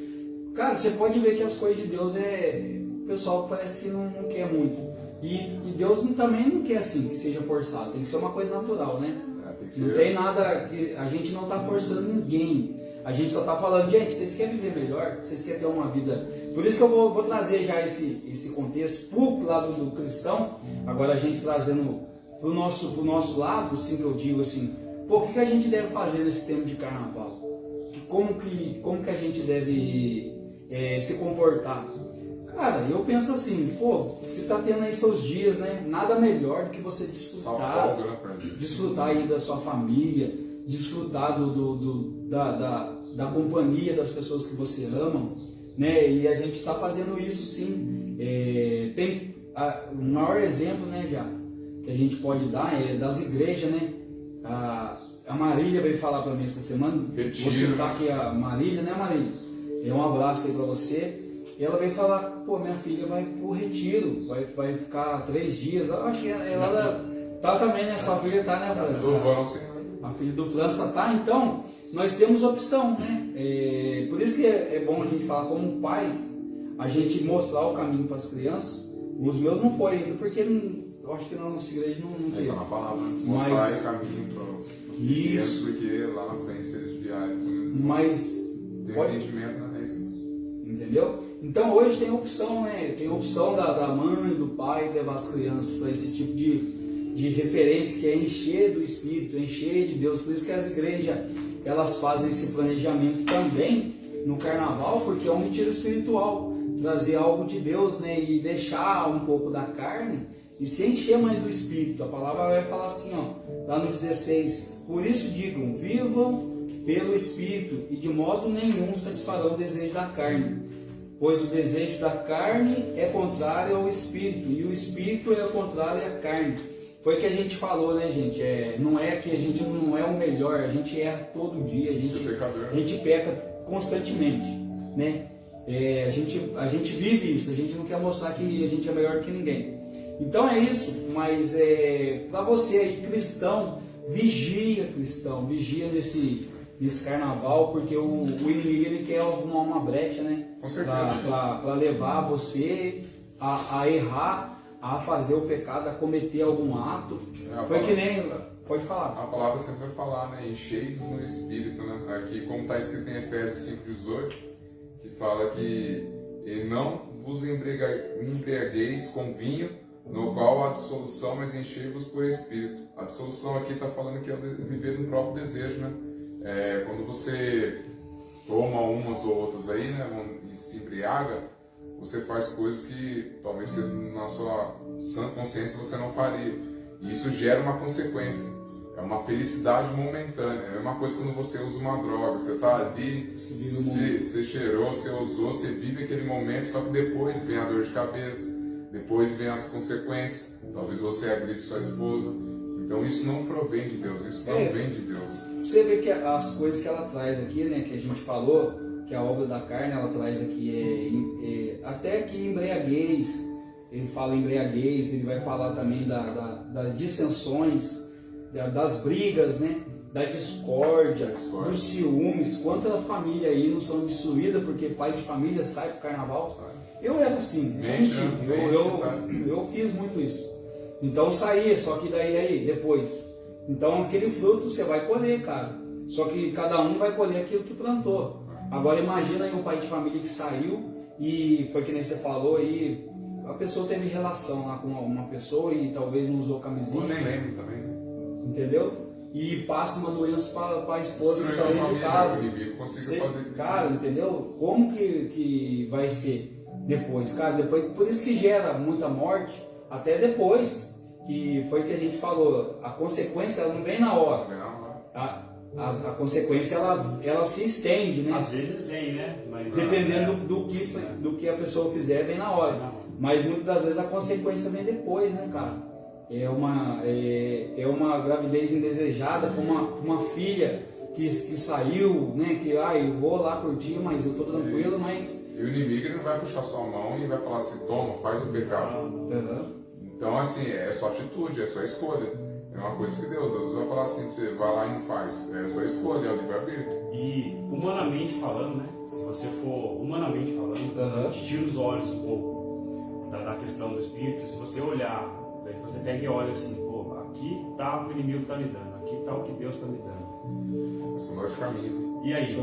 Cara, você pode ver que as coisas de Deus o pessoal parece que não quer muito. E Deus também não quer assim, que seja forçado. Tem que ser uma coisa natural, né? Tem que Não ser. tem nada, a gente não está forçando ninguém. A gente só está falando, gente, vocês querem viver melhor? Vocês querem ter uma vida... Por isso que eu vou trazer já esse contexto pro lado do cristão, agora a gente trazendo pro nosso lado, assim, que eu digo assim, pô, o que a gente deve fazer nesse tempo de carnaval? Como que a gente deve se comportar? Cara, eu penso assim, pô, você está tendo aí seus dias, né? Nada melhor do que você desfrutar, Folga, né, pra gente. desfrutar aí da sua família, desfrutar da companhia das pessoas que você ama, né? E a gente está fazendo isso sim. Tem o maior exemplo, né, já que a gente pode dar é das igrejas, né? A Marília veio falar para mim essa semana. Retiro. Vou citar aqui a Marília, né, Marília? Um abraço aí para você. E ela veio falar, pô, minha filha vai pro retiro, vai ficar 3 dias. Eu acho que ela tá também, né? Sua filha tá, né, França? Louvando o Senhor. A filha do França tá, então nós temos opção, né? Por isso que é bom a gente falar como pais, a gente mostrar o caminho para as crianças. Os meus não foram ainda, porque eu acho que na nossa igreja não tem. Está na palavra, né? Mas- Mostrar aí o caminho para os pequenos, Isso. porque lá na frente, se eles vierem, pelo menos, Mas, tem pode- entendimento, né? É isso. entendeu? Então hoje tem opção, né? Tem opção da mãe, do pai levar as crianças para esse tipo de referência que é encher do Espírito, encher de Deus. Por isso que as igrejas elas fazem esse planejamento também no carnaval, porque é um retiro espiritual, trazer algo de Deus, né? E deixar um pouco da carne e se encher mais do Espírito. A palavra vai falar assim, ó, lá no 16: por isso digam, vivam pelo Espírito e de modo nenhum satisfarão o desejo da carne. Pois o desejo da carne é contrário ao Espírito, e o Espírito é contrário à carne. foi que a gente falou, né, gente? Não é que a gente não é o melhor, a gente erra todo dia, a gente peca constantemente, né? A gente vive isso, a gente não quer mostrar que a gente é melhor que ninguém. Então é isso, mas para você aí, cristão, vigia nesse carnaval, porque o inimigo ele quer arrumar uma brecha, né? Com certeza. Para levar você a errar, a fazer o pecado, a cometer algum ato. Foi que nem... Pode falar. A palavra sempre vai falar, né? Enchei-vos no Espírito, né? Aqui, como está escrito em Efésios 5,18, que fala que e não vos embriagueis com vinho, no qual há dissolução, mas enchei-vos por Espírito. A dissolução aqui está falando que é viver no próprio desejo, né? Quando você toma umas ou outras aí, né? E se embriaga, você faz coisas que talvez você, na sua sã consciência você não faria. E isso gera uma consequência. É uma felicidade momentânea. É uma coisa quando você usa uma droga. Você está ali, você cheirou, você usou, você vive aquele momento, só que depois vem a dor de cabeça, depois vem as consequências. Talvez você agride sua esposa. Então isso não provém de Deus, isso não vem de Deus. Você vê que as coisas que ela traz aqui, né, que a gente falou, que a obra da carne, ela traz aqui até que embriaguez, ele fala embriaguez, ele vai falar também das dissensões, das brigas, né, da discórdia, dos ciúmes. Quantas famílias aí não são destruídas porque pai de família sai pro carnaval? Eu era assim, eu fiz muito isso. Então saía, só que daí depois. Então aquele fruto você vai colher, cara. Só que cada um vai colher aquilo que plantou. Agora imagina aí um pai de família que saiu e foi que nem você falou aí, a pessoa teve relação lá com uma pessoa e talvez não usou camisinha. Eu nem lembro também, né? Entendeu? E passa uma doença para a esposa que está dentro de casa. Cara, entendeu? Como que vai ser depois? Cara, depois, por isso que gera muita morte, até depois. Que foi que a gente falou, a consequência ela não vem na hora. A consequência ela se estende, né? Às vezes vem, né? Mas, dependendo do que a pessoa fizer, vem na hora. Mas muitas das vezes a consequência vem depois, né, cara? É uma gravidez indesejada com uma filha que saiu, né? Que eu vou lá curtir, mas eu tô tranquilo, mas... E o inimigo ele não vai puxar sua mão e vai falar assim, toma, faz o pecado. Então, assim, é sua atitude, é sua escolha. É uma coisa que Deus vai falar assim, você vai lá e não faz. É a sua escolha, é o livre-arbítrio. E humanamente falando, né? Se você for humanamente falando, a gente tira os olhos um pouco da questão do espírito. Se você olhar, se você pega e olha assim, pô, aqui tá o que o inimigo tá me dando, aqui tá o que Deus tá me dando. São dois caminhos. E aí?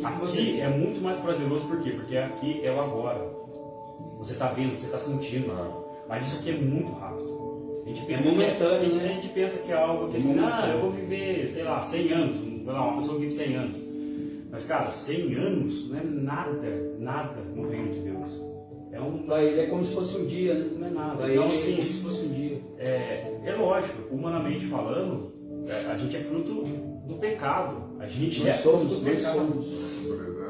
Aqui é muito mais prazeroso, por quê? Porque aqui é o agora. Você tá vendo, você tá sentindo. Mas isso aqui é muito rápido. A gente pensa momentâneo, a gente pensa que é algo que assim, eu vou viver, sei lá, 100 anos. Uma pessoa vive 100 anos. Mas, cara, 100 anos não é nada no reino de Deus. Para ele é como se fosse um dia, né? Não é nada. Para então, ele assim, é como se fosse um dia. É lógico, humanamente falando, a gente é fruto do pecado. A gente nós fruto do nós pecado. somos.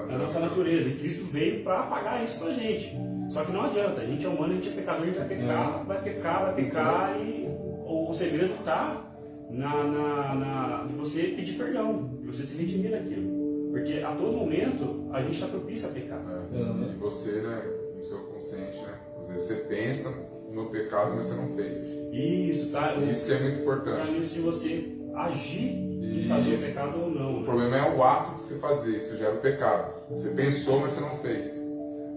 É a nossa natureza. E Cristo veio para apagar isso pra gente. Só que não adianta, a gente é humano, a gente é pecador, a gente vai pecar e o segredo está de você pedir perdão, de você se redimir daquilo. Porque a todo momento a gente está propício a pecar. E você, né, no seu consciente, né, às vezes você pensa no pecado, mas você não fez. Isso, tá? Isso que é muito importante. Para se você agir em fazer o pecado ou não. O problema é o ato de você fazer, isso gera o pecado. Você pensou, mas você não fez.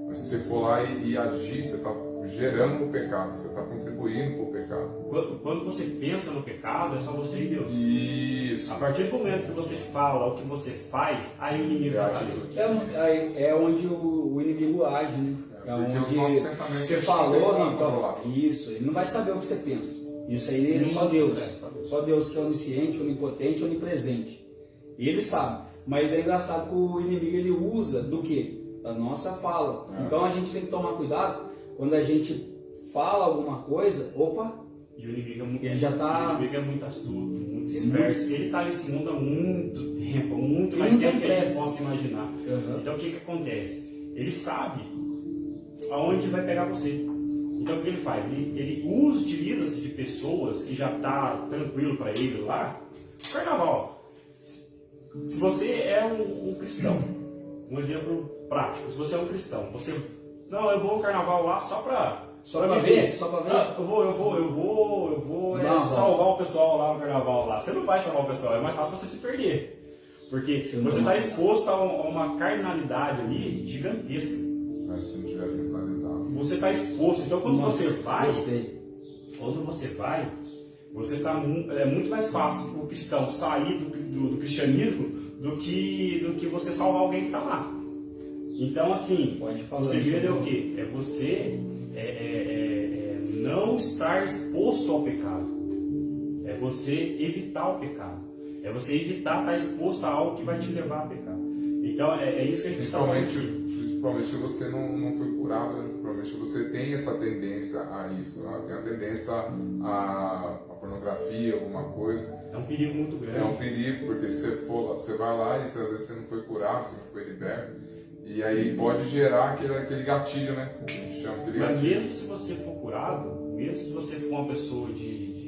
Mas se você for lá e agir, você está gerando o pecado, você está contribuindo para o pecado. Quando você pensa no pecado, é só você e Deus. Isso. A partir do momento que você fala o que você faz, aí o inimigo vai atitude. É onde o inimigo age, né? Porque os nossos pensamentos você falou, não, então, isso, ele não vai saber o que você pensa. Isso aí é só Deus. Só Deus que é onisciente, onipotente, onipresente. E ele sabe. Mas é engraçado que o inimigo ele usa do quê? Da nossa fala. Então a gente tem que tomar cuidado quando a gente fala alguma coisa, e o inimigo é muito, ele já tá... o inimigo é muito astuto, muito esperto. Ele está nesse mundo há muito tempo, muito mais tempo que a gente possa imaginar. Então o que acontece? Ele sabe aonde vai pegar você. Então o que ele faz? Ele utiliza-se de pessoas que já está tranquilo para ele lá. O carnaval. Se você é um cristão, um exemplo prático, se você é um cristão, você... Não, eu vou ao carnaval lá só para ver. Só pra ver? Ah, eu vou salvar o pessoal lá no carnaval lá. Você não vai salvar o pessoal, é mais fácil você se perder. Porque você está exposto a uma carnalidade ali gigantesca. Mas se não tivesse centralizado. Você está exposto. Então quando Nossa, você vai, gostei. você tá é muito mais fácil o cristão sair do cristianismo do que você salvar alguém que está lá. Então assim, Pode falar, o segredo é o quê? É você não estar exposto ao pecado. É você evitar o pecado. É você evitar estar exposto a algo que vai te levar a pecar. Então é isso que a gente está falando. Principalmente você não foi curado, né? Principalmente você tem essa tendência a isso, né? Tem a tendência a pornografia, alguma coisa. É um perigo muito grande. É um perigo, porque se você vai lá e às vezes você não foi curado, você não foi liberto, e aí pode gerar aquele gatilho, né? A gente chama aquele Mas gatilho. mesmo se você for curado, mesmo se você for uma pessoa de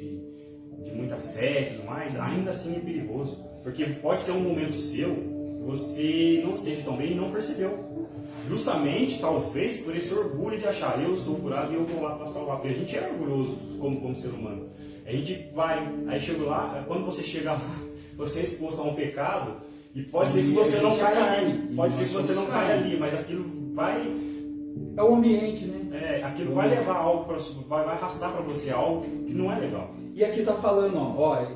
muita fé e tudo mais, ainda assim é perigoso. Porque pode ser um momento seu que você não esteja tão bem e não percebeu. Justamente, talvez, por esse orgulho de achar, eu sou curado e eu vou lá para salvar. Porque a gente é orgulhoso como ser humano. A gente vai, aí chega lá, quando você chega lá, você é exposto a um pecado, e pode ser que você não caia ali. Pode ser que você não caia ali, mas aquilo vai... É o ambiente, né? Aquilo vai levar algo vai arrastar para você algo que não é legal. E aqui está falando, ó,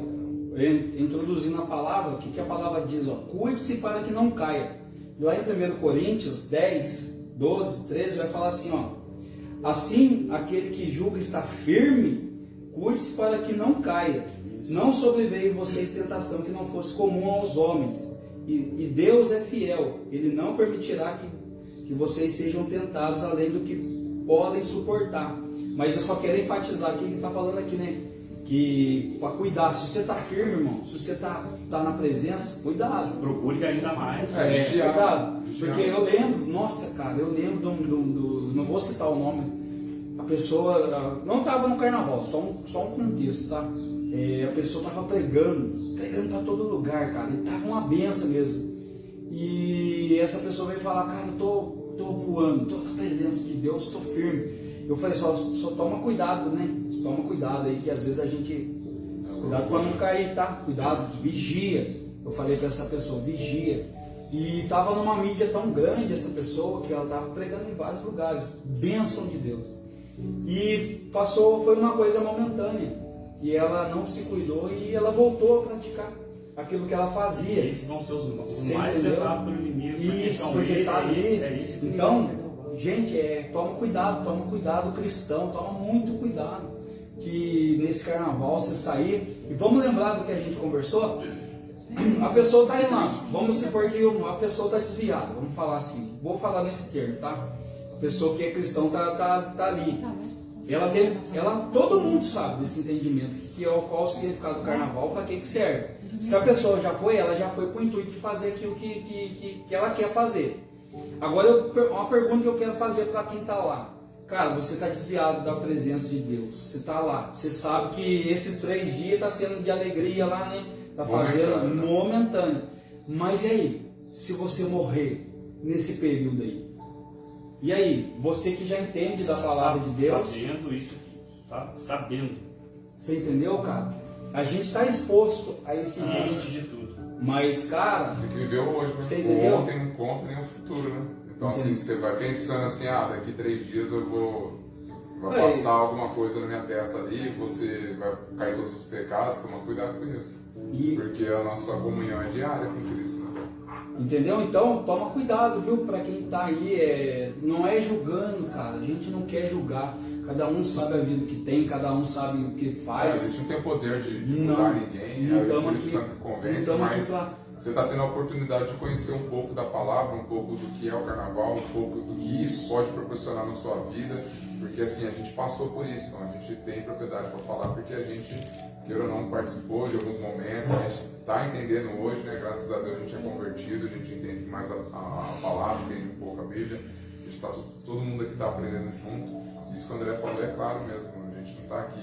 introduzindo a palavra, o que a palavra diz? Ó, cuide-se para que não caia. E lá em 1 Coríntios 10, 12, 13 vai falar assim, ó, assim aquele que julga estar firme, cuide-se para que não caia. Não sobreveio em vocês tentação que não fosse comum aos homens. E Deus é fiel, Ele não permitirá que vocês sejam tentados além do que podem suportar. Mas eu só quero enfatizar aqui que está falando aqui, né? Que para cuidar, se você está firme, irmão, se você está na presença, cuidado. Procure ainda mais. Cuidado. Porque eu lembro, nossa cara, eu lembro do não vou citar o nome, a pessoa não estava no carnaval, só um contexto, tá? A pessoa estava pregando para todo lugar, cara, e tava uma benção mesmo. E essa pessoa veio falar, cara, eu tô voando, tô na presença de Deus, tô firme. Eu falei, só toma cuidado, né? Só toma cuidado aí, que às vezes a gente... Cuidado para não cair, tá? Cuidado, vigia. Eu falei para essa pessoa, vigia. E tava numa mídia tão grande essa pessoa, que ela tava pregando em vários lugares. Bênção de Deus. E foi uma coisa momentânea. Que ela não se cuidou e ela voltou a praticar aquilo que ela fazia. E esses vão ser os mais tentados pelo inimigo. Isso, porque tá ali. Então... Gente, toma cuidado, cristão, toma muito cuidado, que nesse carnaval você sair, e vamos lembrar do que a gente conversou, a pessoa está indo lá, vamos supor que a pessoa está desviada, vamos falar assim, vou falar nesse termo, tá? A pessoa que é cristão tá ali, todo mundo sabe desse entendimento, qual o significado do carnaval, para que serve. Se a pessoa já foi com o intuito de fazer aquilo que ela quer fazer. Agora, uma pergunta que eu quero fazer para quem está lá. Cara, você está desviado da presença de Deus. Você está lá. Você sabe que esses 3 dias está sendo de alegria lá, né? Está fazendo momentâneo. Mas e aí? Se você morrer nesse período aí? E aí? Você que já entende da palavra de Deus. Sabendo isso, tá? Sabendo. Você entendeu, cara? A gente está exposto a esse risco de tudo. Mas, cara... Você tem que viver hoje, né? Você entendeu? O ontem não conta nem o futuro, né? Então, assim, você vai pensando assim, daqui 3 dias vai passar alguma coisa na minha testa ali, você vai cair todos os pecados, toma cuidado com isso. Porque a nossa comunhão é diária com Cristo, né? Entendeu? Então, toma cuidado, viu? Para quem tá aí, não é julgando, cara. A gente não quer julgar. Cada um sabe a vida que tem, cada um sabe o que faz. A gente não tem o poder de mudar ninguém, é o Espírito Santo que convence, mas você está tendo a oportunidade de conhecer um pouco da palavra, um pouco do que é o carnaval, um pouco do que isso pode proporcionar na sua vida, porque assim, a gente passou por isso, então a gente tem propriedade para falar, porque a gente, queira ou não, participou de alguns momentos, a gente está entendendo hoje, né? Graças a Deus a gente é convertido, a gente entende mais a palavra, entende um pouco a Bíblia, a gente todo mundo aqui está aprendendo junto. isso que o André falou é claro mesmo. A gente não está aqui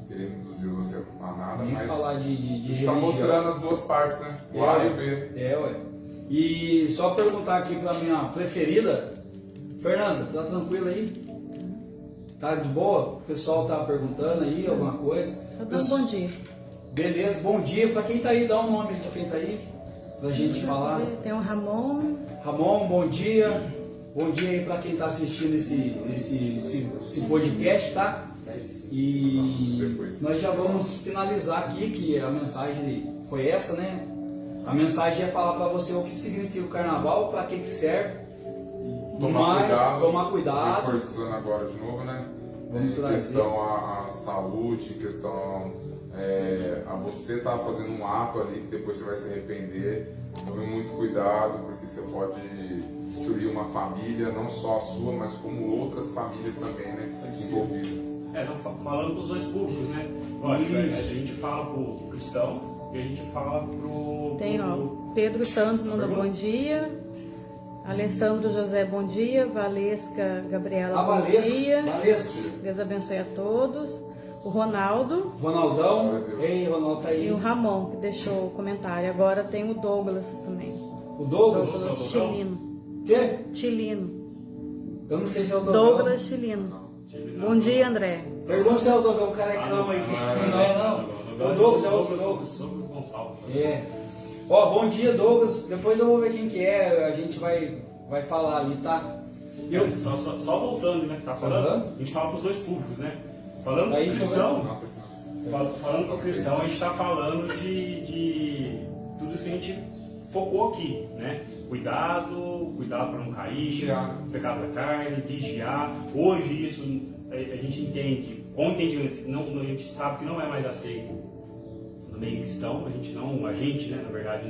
querendo induzir você a nada, Nem mas falar de a gente religião. está mostrando as duas partes, né? O A e o B. Ué. E só perguntar aqui pra minha preferida, Fernanda, tá tranquila aí? Tá de boa? O pessoal tá perguntando aí alguma coisa? Tá dando bom dia. Beleza, bom dia. Pra quem tá aí, dá um nome de quem tá aí, pra gente falar. Tem o Ramon. Ramon, bom dia. Bom dia aí pra quem tá assistindo esse podcast, tá? E nós já vamos finalizar aqui, que a mensagem foi essa, né? A mensagem é falar pra você o que significa o carnaval, pra que serve. Tomar cuidado. Reforçando agora de novo, né? Vamos em trazer. questão à saúde, em questão a você estar fazendo um ato ali que depois você vai se arrepender. Tome muito cuidado, porque você pode destruir uma família, não só a sua, mas como outras famílias também, né? Envolvidas. Não, falando para os dois públicos, né? Lógico, a gente fala pro cristão e a gente fala pro... Tem, Pedro Santos manda bom dia. Alessandro José, bom dia. Valesca Gabriela, bom dia. Valesca. Deus abençoe a todos. O Ronaldão Glória a Deus. Ei, Ronaldo tá aí. e o Ramon, que deixou o comentário. Agora tem o Douglas também. O Douglas? Chilino. Quê? Chilino. Eu não sei se é o Douglas. Douglas Chilino. Bom dia, André. Pergunta se é o Douglas, o carecão aí. Não é não. O Douglas é o Douglas. Douglas Gonçalves. Bom dia, Douglas. Depois eu vou ver quem que é, a gente vai falar ali, tá? Só voltando, né, que tá falando, a gente fala para os dois públicos, né? Falando para o cristão, falando para o cristão, a gente está falando de tudo isso que a gente focou aqui, né? Cuidado para não cair, pecado da carne, vigiar. Hoje isso a gente entende, com entendimento, a gente sabe que não é mais aceito no meio cristão. A gente, né, na verdade,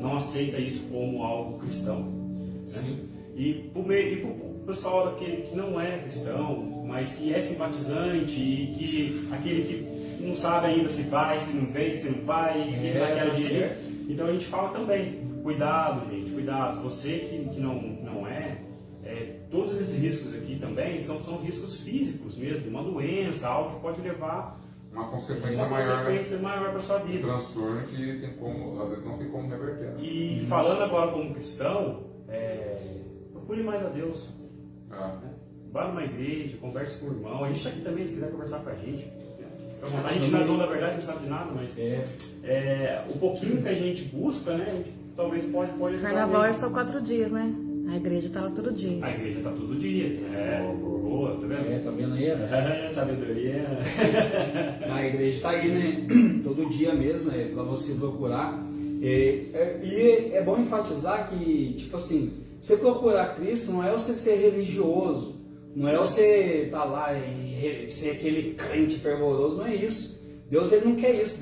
não aceita isso como algo cristão. Né? E pro pessoal que não é cristão, mas que é simpatizante e que aquele que não sabe ainda se vai, se não vem, se não vai, fica naquela dia. Então a gente fala também, cuidado, gente, cuidado. Você que não é, todos esses riscos aqui também são riscos físicos mesmo, uma doença, algo que pode levar Uma consequência maior para sua vida. Um transtorno que tem como, às vezes não tem como reverter. Né? E falando agora como cristão, procure mais a Deus. Vá numa igreja, converse com o irmão. A gente está aqui também, se quiser conversar com a gente. A gente não é dono da verdade, não sabe de nada, mas o pouquinho que a gente busca, né? A gente talvez pode ajudar. Carnaval é só 4 dias, né? A igreja tá lá todo dia. A igreja está todo dia. Boa, tá vendo? Tá vendo aí? Sabedoria. A igreja está aí, né? Todo dia mesmo, para você procurar. E é bom enfatizar que, tipo assim, você procurar Cristo não é você ser religioso, não é você estar lá e ser aquele crente fervoroso, não é isso. Deus ele não quer isso.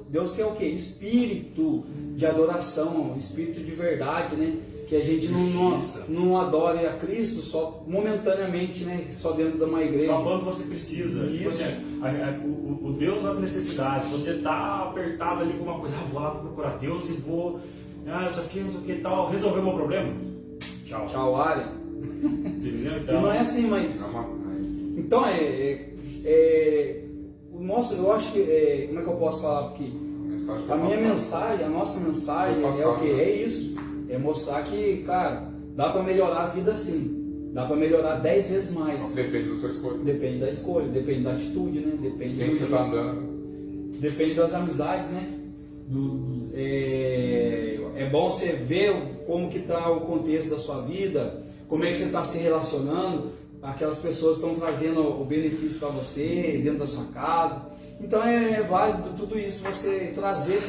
Deus quer o quê? Espírito de adoração, espírito de verdade, né? Que a gente não adore a Cristo só momentaneamente, né? Só dentro de uma igreja. Só quando você precisa. Isso. O Deus das necessidades. Você está apertado ali com uma coisa, vou lá, vou procurar Deus e vou. Isso aqui, não sei o que tal. Resolver o meu problema? Tchau. Tchau, área. Entendeu? Então, E não é assim, mas. Então o nosso, eu acho que. Como é que eu posso falar aqui? A nossa mensagem é o que? É isso. É mostrar que, cara, dá para melhorar a vida sim. Dá para melhorar 10 vezes mais. Só depende da sua escolha. Depende da escolha, depende da atitude, né? Depende Quem você está andando. Depende das amizades, né? É bom você ver como que está o contexto da sua vida, como é que você está se relacionando, aquelas pessoas estão trazendo o benefício para você, dentro da sua casa. Então é válido tudo isso você trazer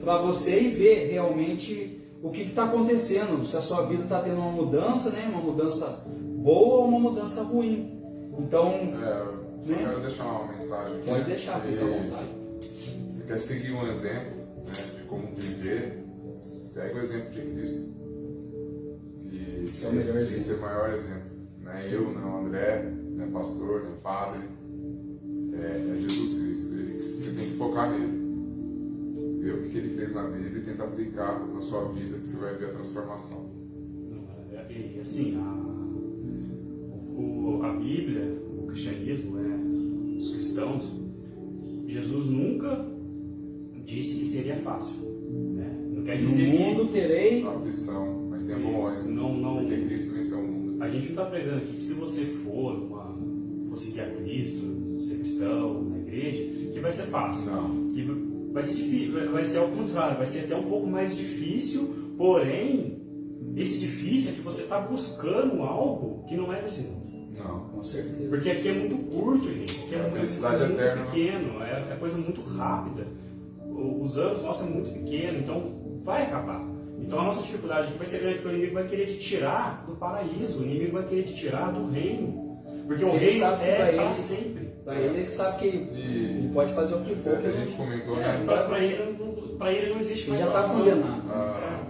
para você e ver realmente o que está acontecendo, se a sua vida está tendo uma mudança, né? Uma mudança boa ou uma mudança ruim. Então, só quero deixar uma mensagem aqui. Pode deixar, fica à vontade. Você quer seguir um exemplo, né, de como viver, segue o exemplo de Cristo. Esse é o melhor exemplo. Esse é o maior exemplo. Não é eu, não é o André, não é pastor, não é padre. É Jesus Cristo. Você tem que focar nele. Ver o que ele fez na Bíblia e tentar aplicar na sua vida, que você vai ver a transformação. E assim, a Bíblia, o cristianismo, né, os cristãos, Jesus nunca disse que seria fácil, né? Não quer dizer No mundo terei aflição, mas tem bom ânimo. não, Porque Cristo venceu o mundo. a gente não está pregando aqui que se você for seguir a Cristo, ser cristão na igreja, que vai ser fácil. Não. Que vai ser difícil, vai ser ao contrário, vai ser até um pouco mais difícil, porém, esse difícil é que você está buscando algo que não é desse mundo. Não. com certeza. Porque aqui é muito curto, gente. Aqui É a muito felicidade eterna, né? pequeno, é coisa muito rápida. Os anos, nossa, é muito pequeno, então vai acabar. Então a nossa dificuldade aqui vai ser grande, porque o inimigo vai querer te tirar do paraíso, o inimigo vai querer te tirar do reino. Porque o Ele reino sabe que é pra para ele- sempre. Pra ele sabe que ele pode fazer o que for. Até a gente comentou, né? Para ele não existe Ele mais já está opção. condenado.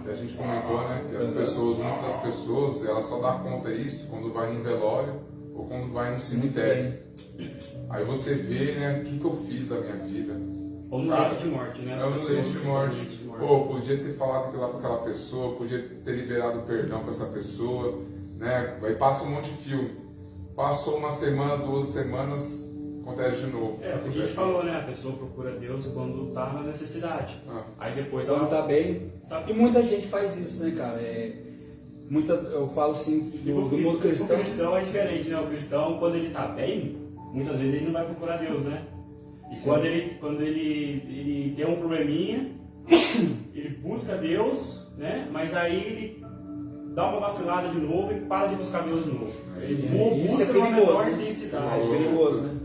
Até a gente comentou, né? Que as pessoas, muitas das pessoas, elas só dão conta disso quando vai num velório ou quando vai num cemitério. Aí você vê, né? O que eu fiz da minha vida. Ou no leito de morte, né? As É um pessoas leito de morte. no leito de morte. Pô, podia ter falado aquilo lá para aquela pessoa, podia ter liberado perdão para essa pessoa, né? Aí passa um monte de filme. Passou uma semana, 2 semanas, acontece de novo. É, o que a gente falou, né? A pessoa procura Deus quando está na necessidade. Aí depois Quando ela tá bem. Tá. E muita gente faz isso, né, cara? Eu falo assim, do mundo cristão. O cristão é diferente, né? O cristão, quando ele está bem, muitas vezes ele não vai procurar Deus, né? E Sim. quando ele tem um probleminha, ele busca Deus, né? Mas aí ele dá uma vacilada de novo e para de buscar Deus de novo. Ele Isso é busca uma perigoso, menor né? intensidade. Isso é perigoso, né?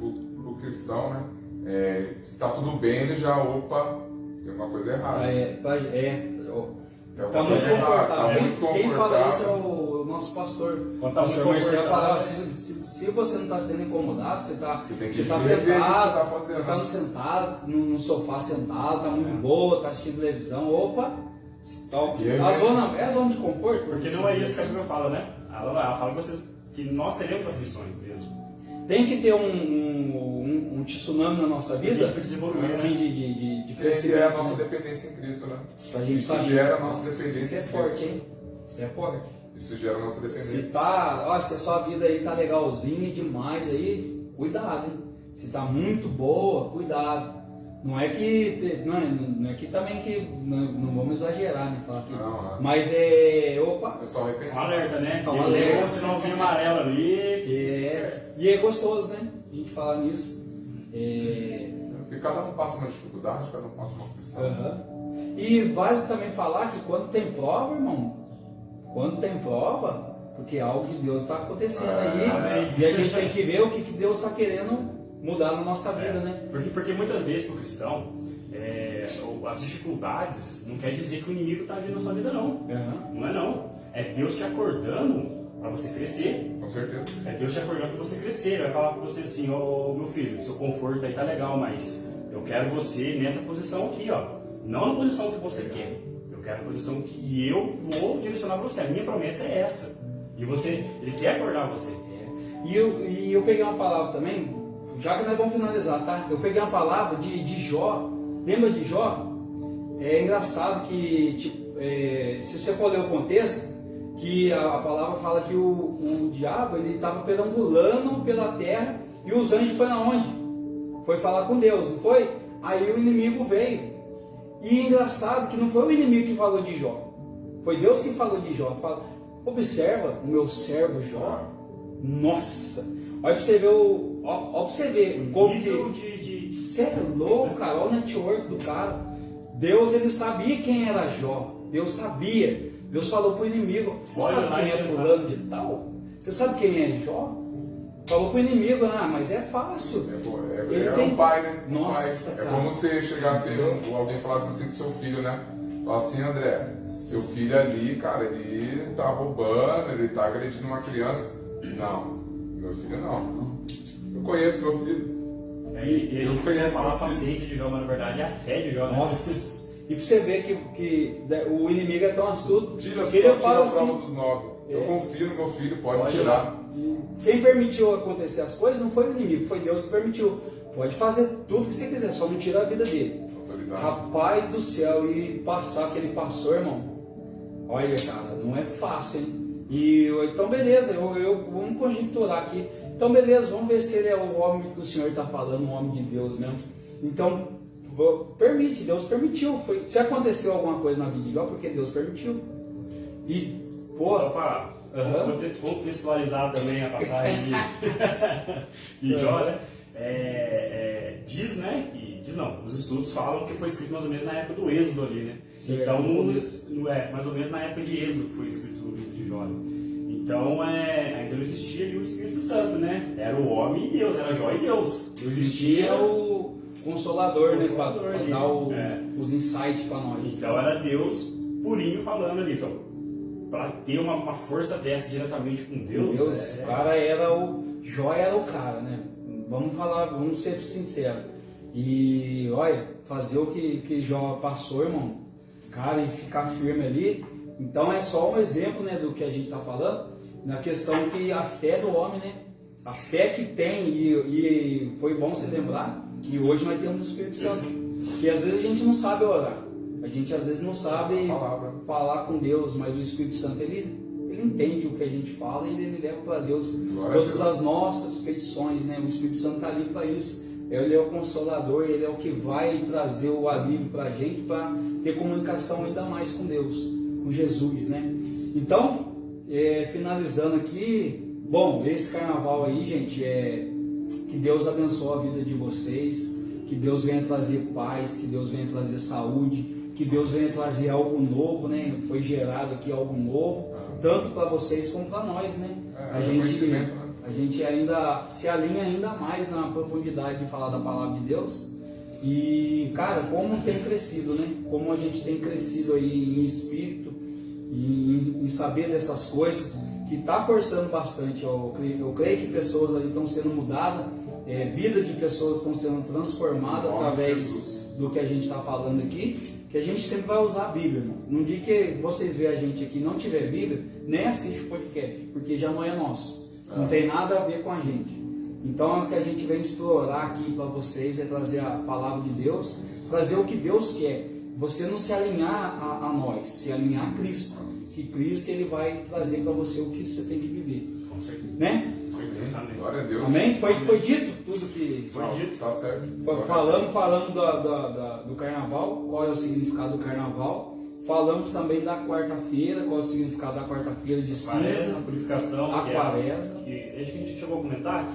O cristão, né? Se tá tudo bem, ele já, opa, tem uma coisa errada. Tá muito confortável. Tá muito Quem fala isso é confortável. o nosso pastor. Quando tá Pastor muito Marcelo confortável, falava, se você não está sendo incomodado, você está tem que sentado, ver o que você tá fazendo. você está no sofá sentado, está muito boa, está assistindo televisão, opa, a zona, é a zona de conforto. Porque não é isso que a Bíblia fala, né? Ela fala que nós teremos aflições mesmo. Tem que ter um tsunami na nossa A vida, gente precisa evoluir, assim, né? de Esse crescimento. é a nossa né? dependência em Cristo, né? Pra gente Isso saber. gera a nossa dependência Isso é em forte, Cristo. hein? Isso é forte. Isso gera a nossa dependência. Se a sua vida aí tá legalzinha demais aí, cuidado, hein? Se tá muito boa, cuidado. Não é que também que não vamos exagerar, né? Falar que, Não. mas opa, É só Um repensar. alerta, né? Um alerta. Tem um sinalzinho amarelo ali. e é gostoso, né? A gente falar nisso. Porque cada um passa uma dificuldade, cada um passa uma pressão. Aham. E vale também falar que quando tem prova, irmão, porque algo de Deus está acontecendo aí, Amém. e a gente tem que ver o que Deus está querendo mudar na nossa vida, né? Porque muitas vezes para o cristão, as dificuldades não quer dizer que o inimigo está agindo na sua vida, não. Não é não. É Deus te acordando para você crescer. Com certeza. É Deus te acordando para você crescer. Ele vai falar para você assim, ô meu filho, seu conforto aí tá legal, mas eu quero você nessa posição aqui, ó. Não na posição que você quer. Eu quero a posição que eu vou direcionar para você. A minha promessa é essa. E ele quer acordar você. E eu peguei uma palavra também, já que nós vamos finalizar, tá? Eu peguei uma palavra de Jó. Lembra de Jó? É engraçado que, se você for ler o contexto, que a palavra fala que o diabo ele estava perambulando pela terra e os anjos foram aonde? Foi falar com Deus, não foi? Aí o inimigo veio. E engraçado que não foi o inimigo que falou de Jó, foi Deus que falou de Jó. Observa o meu servo Jó. Nossa! Olha pra você ver pra você ver como Nível que. Você é louco, cara. Olha o network do cara. Deus, ele sabia quem era Jó. Deus sabia. Deus falou pro inimigo: você Olha sabe lá quem é e tentar. fulano de tal? Você sabe quem é Jó? Falou pro inimigo: mas é fácil. Ele É tem- um pai, né? Um Nossa, pai. É cara. como você chegasse ou alguém falasse assim com seu filho, né? Fala assim, André, seu filho ali, cara, ele tá roubando, ele tá agredindo uma criança. Não, meu filho não. Eu conheço meu filho. E a gente Eu precisa conheço falar a meu filho. paciência de Jó, mas na verdade é a fé de Jó. Né? Nossa! E pra você ver que o inimigo é tão astuto Tira que ele a fala prova assim. dos 9. Eu É. confio no meu filho, pode Pode. tirar. E quem permitiu acontecer as coisas não foi o inimigo, foi Deus que permitiu. Pode fazer tudo que você quiser, só não tira a vida dele. Autoridade. Rapaz do céu, e passar que ele passou, irmão. Olha, cara, não é fácil, hein? Então, beleza, vamos conjecturar aqui. Então, beleza, vamos ver se ele é o homem que o Senhor está falando, o homem de Deus mesmo. Então, permite, Deus permitiu. Se aconteceu alguma coisa na vida de Jó, porque Deus permitiu. E, pô, só para contextualizar também a passagem de Jó, né? Diz, né? Os estudos falam que foi escrito mais ou menos na época do Êxodo ali, né? Sim, então, mais ou menos na época de Êxodo que foi escrito o livro de Jó. Então, ainda não existia ali o Espírito Santo, né? Era o homem e Deus, era Jó e Deus. Não existia o Consolador, né? Para dar os insights para nós. Então, era Deus purinho falando ali. Então, para ter uma força dessa diretamente com Deus. O cara Jó era o cara, né? Vamos ser sinceros. E olha, fazer o que Jó passou, irmão, cara, e ficar firme ali. Então é só um exemplo, né, do que a gente está falando, na questão que a fé do homem, né? A fé que tem, e foi bom você lembrar que hoje nós temos o Espírito Santo, que às vezes a gente não sabe orar, a gente às vezes não sabe falar com Deus, mas o Espírito Santo ele entende o que a gente fala e ele leva para Deus todas as nossas petições, né? O Espírito Santo está ali para isso. Ele é o Consolador, ele é o que vai trazer o alívio para a gente, para ter comunicação ainda mais com Deus, com Jesus, né? Então, finalizando aqui, bom, esse carnaval aí, gente, que Deus abençoe a vida de vocês, que Deus venha trazer paz, que Deus venha trazer saúde, que Deus venha trazer algo novo, né? Foi gerado aqui algo novo, tanto para vocês como para nós, né? A gente ainda se alinha ainda mais na profundidade de falar da palavra de Deus. E, cara, como tem crescido, né? Como a gente tem crescido aí em espírito e em saber dessas coisas, que está forçando bastante. Eu creio que pessoas ali estão sendo mudadas, vida de pessoas estão sendo transformadas através do que a gente está falando aqui, que a gente sempre vai usar a Bíblia, irmão. Num dia que vocês verem a gente aqui e não tiver Bíblia, nem assiste o podcast, porque já não é nosso. Não tem nada a ver com a gente. Então o que a gente vem explorar aqui para vocês é trazer a palavra de Deus, trazer o que Deus quer. Você não se alinhar a nós, se alinhar a Cristo. Que Cristo ele vai trazer para você o que você tem que viver. Com certeza. Né? Com certeza. Glória a Deus. Amém? Foi dito tudo que foi dito. Tá certo. Falando do carnaval, qual é o significado do carnaval. Falamos também da quarta-feira, qual é o significado da quarta-feira de cinza, a purificação, a quaresma. Acho que a gente chegou a comentar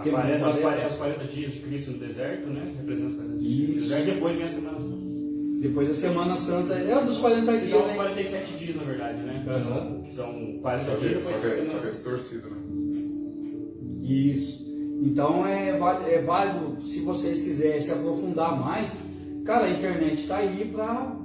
que a quaresma é os 40 dias de Cristo no deserto, né? Representa os 40 dias no deserto, depois vem a Semana Santa. Depois a Semana Santa é dos 40 dias. É os 47 dias, na verdade, né? Que são 40 dias depois da Semana Santa. Só que é torcido, né? Isso. Então é válido, se vocês quiserem se aprofundar mais, cara, a internet está aí para.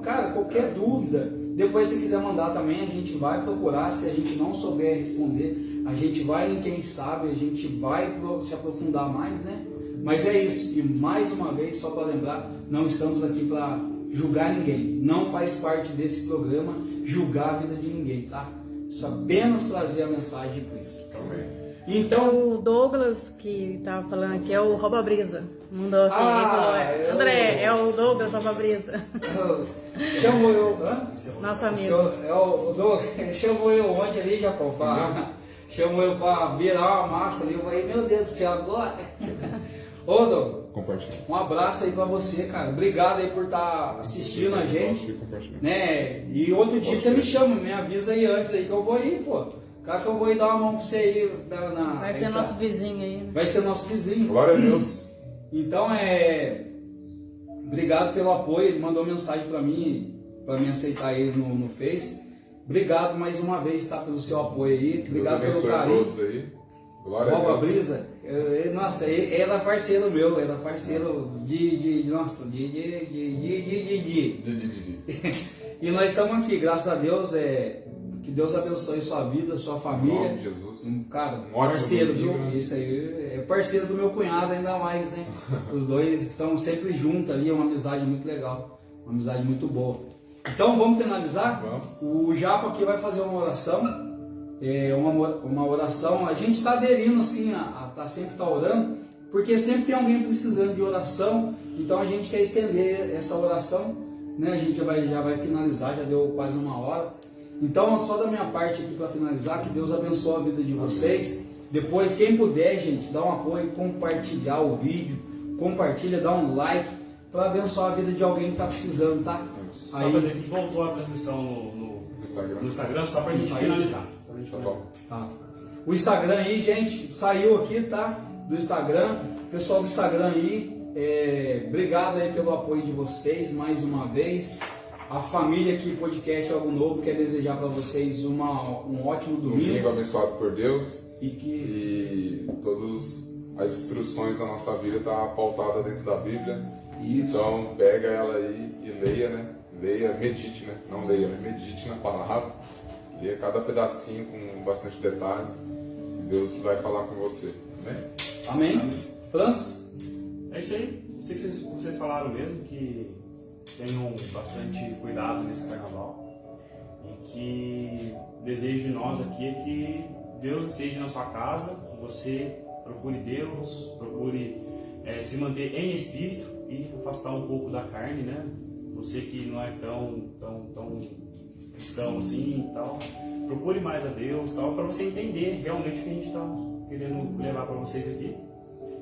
Cara, qualquer dúvida, depois se quiser mandar também, a gente vai procurar. Se a gente não souber responder, a gente vai em quem sabe, a gente vai se aprofundar mais, né? Mas é isso, e mais uma vez, só para lembrar, não estamos aqui para julgar ninguém, não faz parte desse programa julgar a vida de ninguém, tá? Isso apenas trazer a mensagem de Cristo. Amém. Então, o Douglas que estava falando aqui é o Rouba Brisa. Mandou aqui, falou, André, é o Douglas Rouba Brisa. Chamou eu, nosso amigo. O Douglas chamou eu ontem ali, Jacó, chamou eu para virar uma massa ali. Eu falei, meu Deus do céu, agora. Ô, Douglas, compartilha. Um abraço aí para você, cara. Obrigado aí por estar assistindo a gente. Né? E outro dia você me chama, me avisa aí antes aí que eu vou ir, pô. Cara, que eu vou ir dar uma mão pra você aí. Vai ser nosso vizinho aí, né? Vai ser nosso vizinho. Glória a Deus. Então, obrigado pelo apoio. Ele mandou mensagem para mim aceitar ele no Face. Obrigado mais uma vez, tá, pelo seu apoio aí. Obrigado pelo carinho. Todos aí. Glória a Deus. Brisa. Nossa, ele era parceiro meu, era parceiro de E nós estamos aqui, graças a Deus. Que Deus abençoe sua vida, sua família. Em nome de Jesus. Cara, parceiro, viu? Isso aí é parceiro do meu cunhado ainda mais, né? Os dois estão sempre juntos ali, é uma amizade muito legal, uma amizade muito boa. Então vamos finalizar? Vamos. O Japa aqui vai fazer uma oração, uma oração. A gente está aderindo assim, sempre tá orando, porque sempre tem alguém precisando de oração, então a gente quer estender essa oração, né? A gente já vai finalizar, já deu quase uma hora. Então, só da minha parte aqui para finalizar, que Deus abençoe a vida de vocês, Depois, quem puder, gente, dá um apoio, compartilhar o vídeo, compartilha, dá um like, para abençoar a vida de alguém que está precisando, tá? Só pra dizer que a gente voltou a transmissão no Instagram, só pra gente finalizar. Tá bom. Tá. O Instagram aí, gente, saiu aqui, tá? Do Instagram. Pessoal do Instagram aí, obrigado aí pelo apoio de vocês mais uma vez. A família aqui, podcast Algo Novo, quer desejar para vocês um ótimo domingo. Domingo abençoado por Deus. E todas as instruções da nossa vida tá pautada dentro da Bíblia. Isso. Então pega ela aí e leia, né? Leia, medite, né? Não leia, mas medite na palavra. Leia cada pedacinho com bastante detalhes. E Deus vai falar com você. Amém? Amém. França? É isso aí. Eu sei que vocês falaram mesmo que tenham bastante cuidado nesse carnaval. E que o desejo de nós aqui é que Deus esteja na sua casa, você procure Deus, procure se manter em espírito e afastar um pouco da carne, né? Você que não é tão cristão assim e tal, procure mais a Deus, tal, para você entender realmente o que a gente está querendo levar para vocês aqui.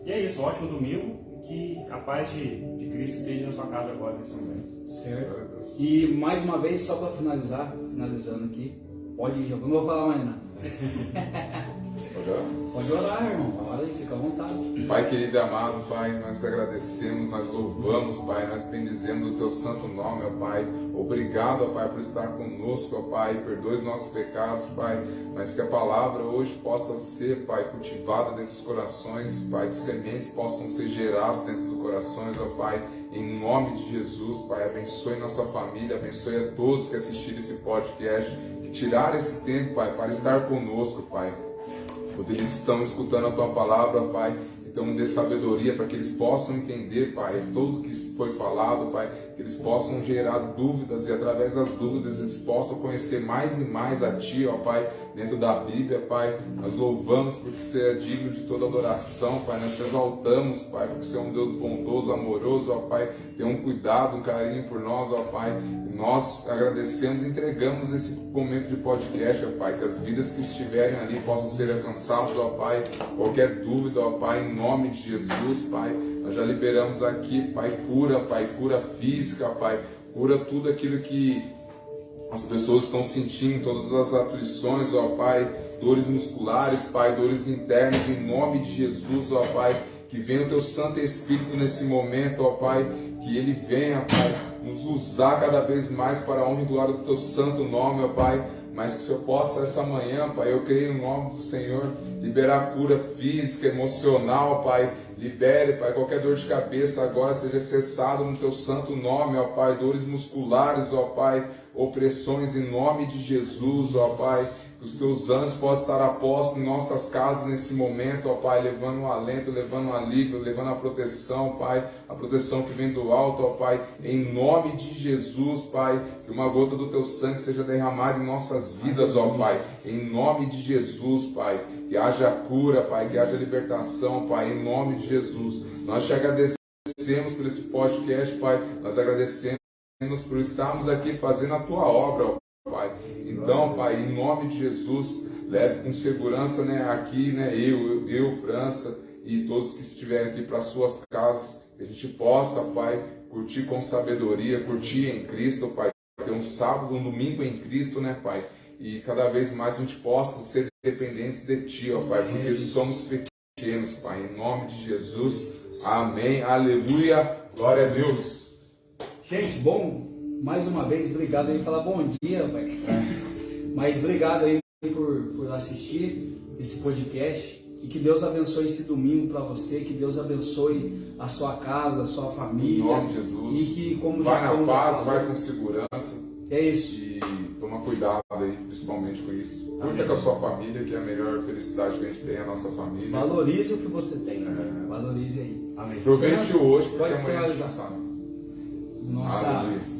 E é isso, ótimo domingo, e que a paz de Cristo esteja na sua casa agora nesse momento. Certo. E mais uma vez, só para finalizando aqui, pode ir, eu não vou falar mais nada. Pode orar, irmão. Ora aí, fica à vontade. Pai querido e amado, Pai, nós agradecemos, nós louvamos, Pai, nós bendizemos o Teu santo nome, ó Pai. Obrigado, ó Pai, por estar conosco, ó Pai. Perdoe os nossos pecados, Pai, mas que a palavra hoje possa ser, Pai, cultivada dentro dos corações, Pai, que sementes possam ser geradas dentro dos corações, ó Pai. Em nome de Jesus, Pai, abençoe nossa família, abençoe a todos que assistiram esse podcast, que tiraram esse tempo, Pai, para estar conosco, Pai. Pois eles estão escutando a Tua palavra, Pai, então dê sabedoria para que eles possam entender, Pai, tudo que foi falado, Pai, que eles possam gerar dúvidas e através das dúvidas eles possam conhecer mais e mais a Ti, ó Pai, dentro da Bíblia, Pai. Nós louvamos porque Você é digno de toda adoração, Pai, nós Te exaltamos, Pai, porque Você é um Deus bondoso, amoroso, ó Pai, tem um cuidado, um carinho por nós, ó Pai. Nós agradecemos e entregamos esse momento de podcast, ó Pai, que as vidas que estiverem ali possam ser alcançadas, ó Pai. Qualquer dúvida, ó Pai, em nome de Jesus, Pai, nós já liberamos aqui, Pai, cura física, Pai, cura tudo aquilo que as pessoas estão sentindo, todas as aflições, ó Pai, dores musculares, Pai, dores internas, em nome de Jesus, ó Pai, que venha o Teu Santo Espírito nesse momento, ó Pai, que Ele venha, Pai, nos usar cada vez mais para a honra e glória do Teu santo nome, ó Pai, mas que o Senhor possa essa manhã, Pai, eu creio no nome do Senhor, liberar cura física, emocional, Pai, libere, Pai, qualquer dor de cabeça agora seja cessado no Teu santo nome, ó Pai, dores musculares, ó Pai, opressões em nome de Jesus, ó Pai, que os Teus anjos possam estar a posto em nossas casas nesse momento, ó Pai, levando um alento, levando um alívio, levando a proteção, Pai, a proteção que vem do alto, ó Pai, em nome de Jesus, Pai, que uma gota do Teu sangue seja derramada em nossas vidas, ó Pai, em nome de Jesus, Pai, que haja cura, Pai, que haja libertação, Pai, em nome de Jesus. Nós Te agradecemos por esse podcast, Pai, nós agradecemos por estarmos aqui fazendo a Tua obra, ó Pai. Então, Pai, em nome de Jesus, leve com segurança, né, aqui, né, eu, França e todos que estiverem aqui para suas casas, que a gente possa, Pai, curtir com sabedoria, curtir em Cristo, Pai, ter um sábado, um domingo em Cristo, né, Pai, e cada vez mais a gente possa ser dependentes de Ti, ó Pai, porque somos pequenos, Pai, em nome de Jesus, amém, aleluia, glória a Deus. Gente, bom, mais uma vez, obrigado aí, falar bom dia, Pai. Mas obrigado aí por assistir esse podcast e que Deus abençoe esse domingo para você, que Deus abençoe a sua casa, a sua família. Em nome de Jesus. E que, como vai já, na paz, vai com segurança. É isso. E toma cuidado aí, principalmente com isso. Curta com a sua família, que é a melhor felicidade que a gente tem, a nossa família. Valorize o que você tem. Valorize aí. Amém. Aproveite hoje, porque pode amanhã a gente finalizar. não sabe. Nossa. Aleluia.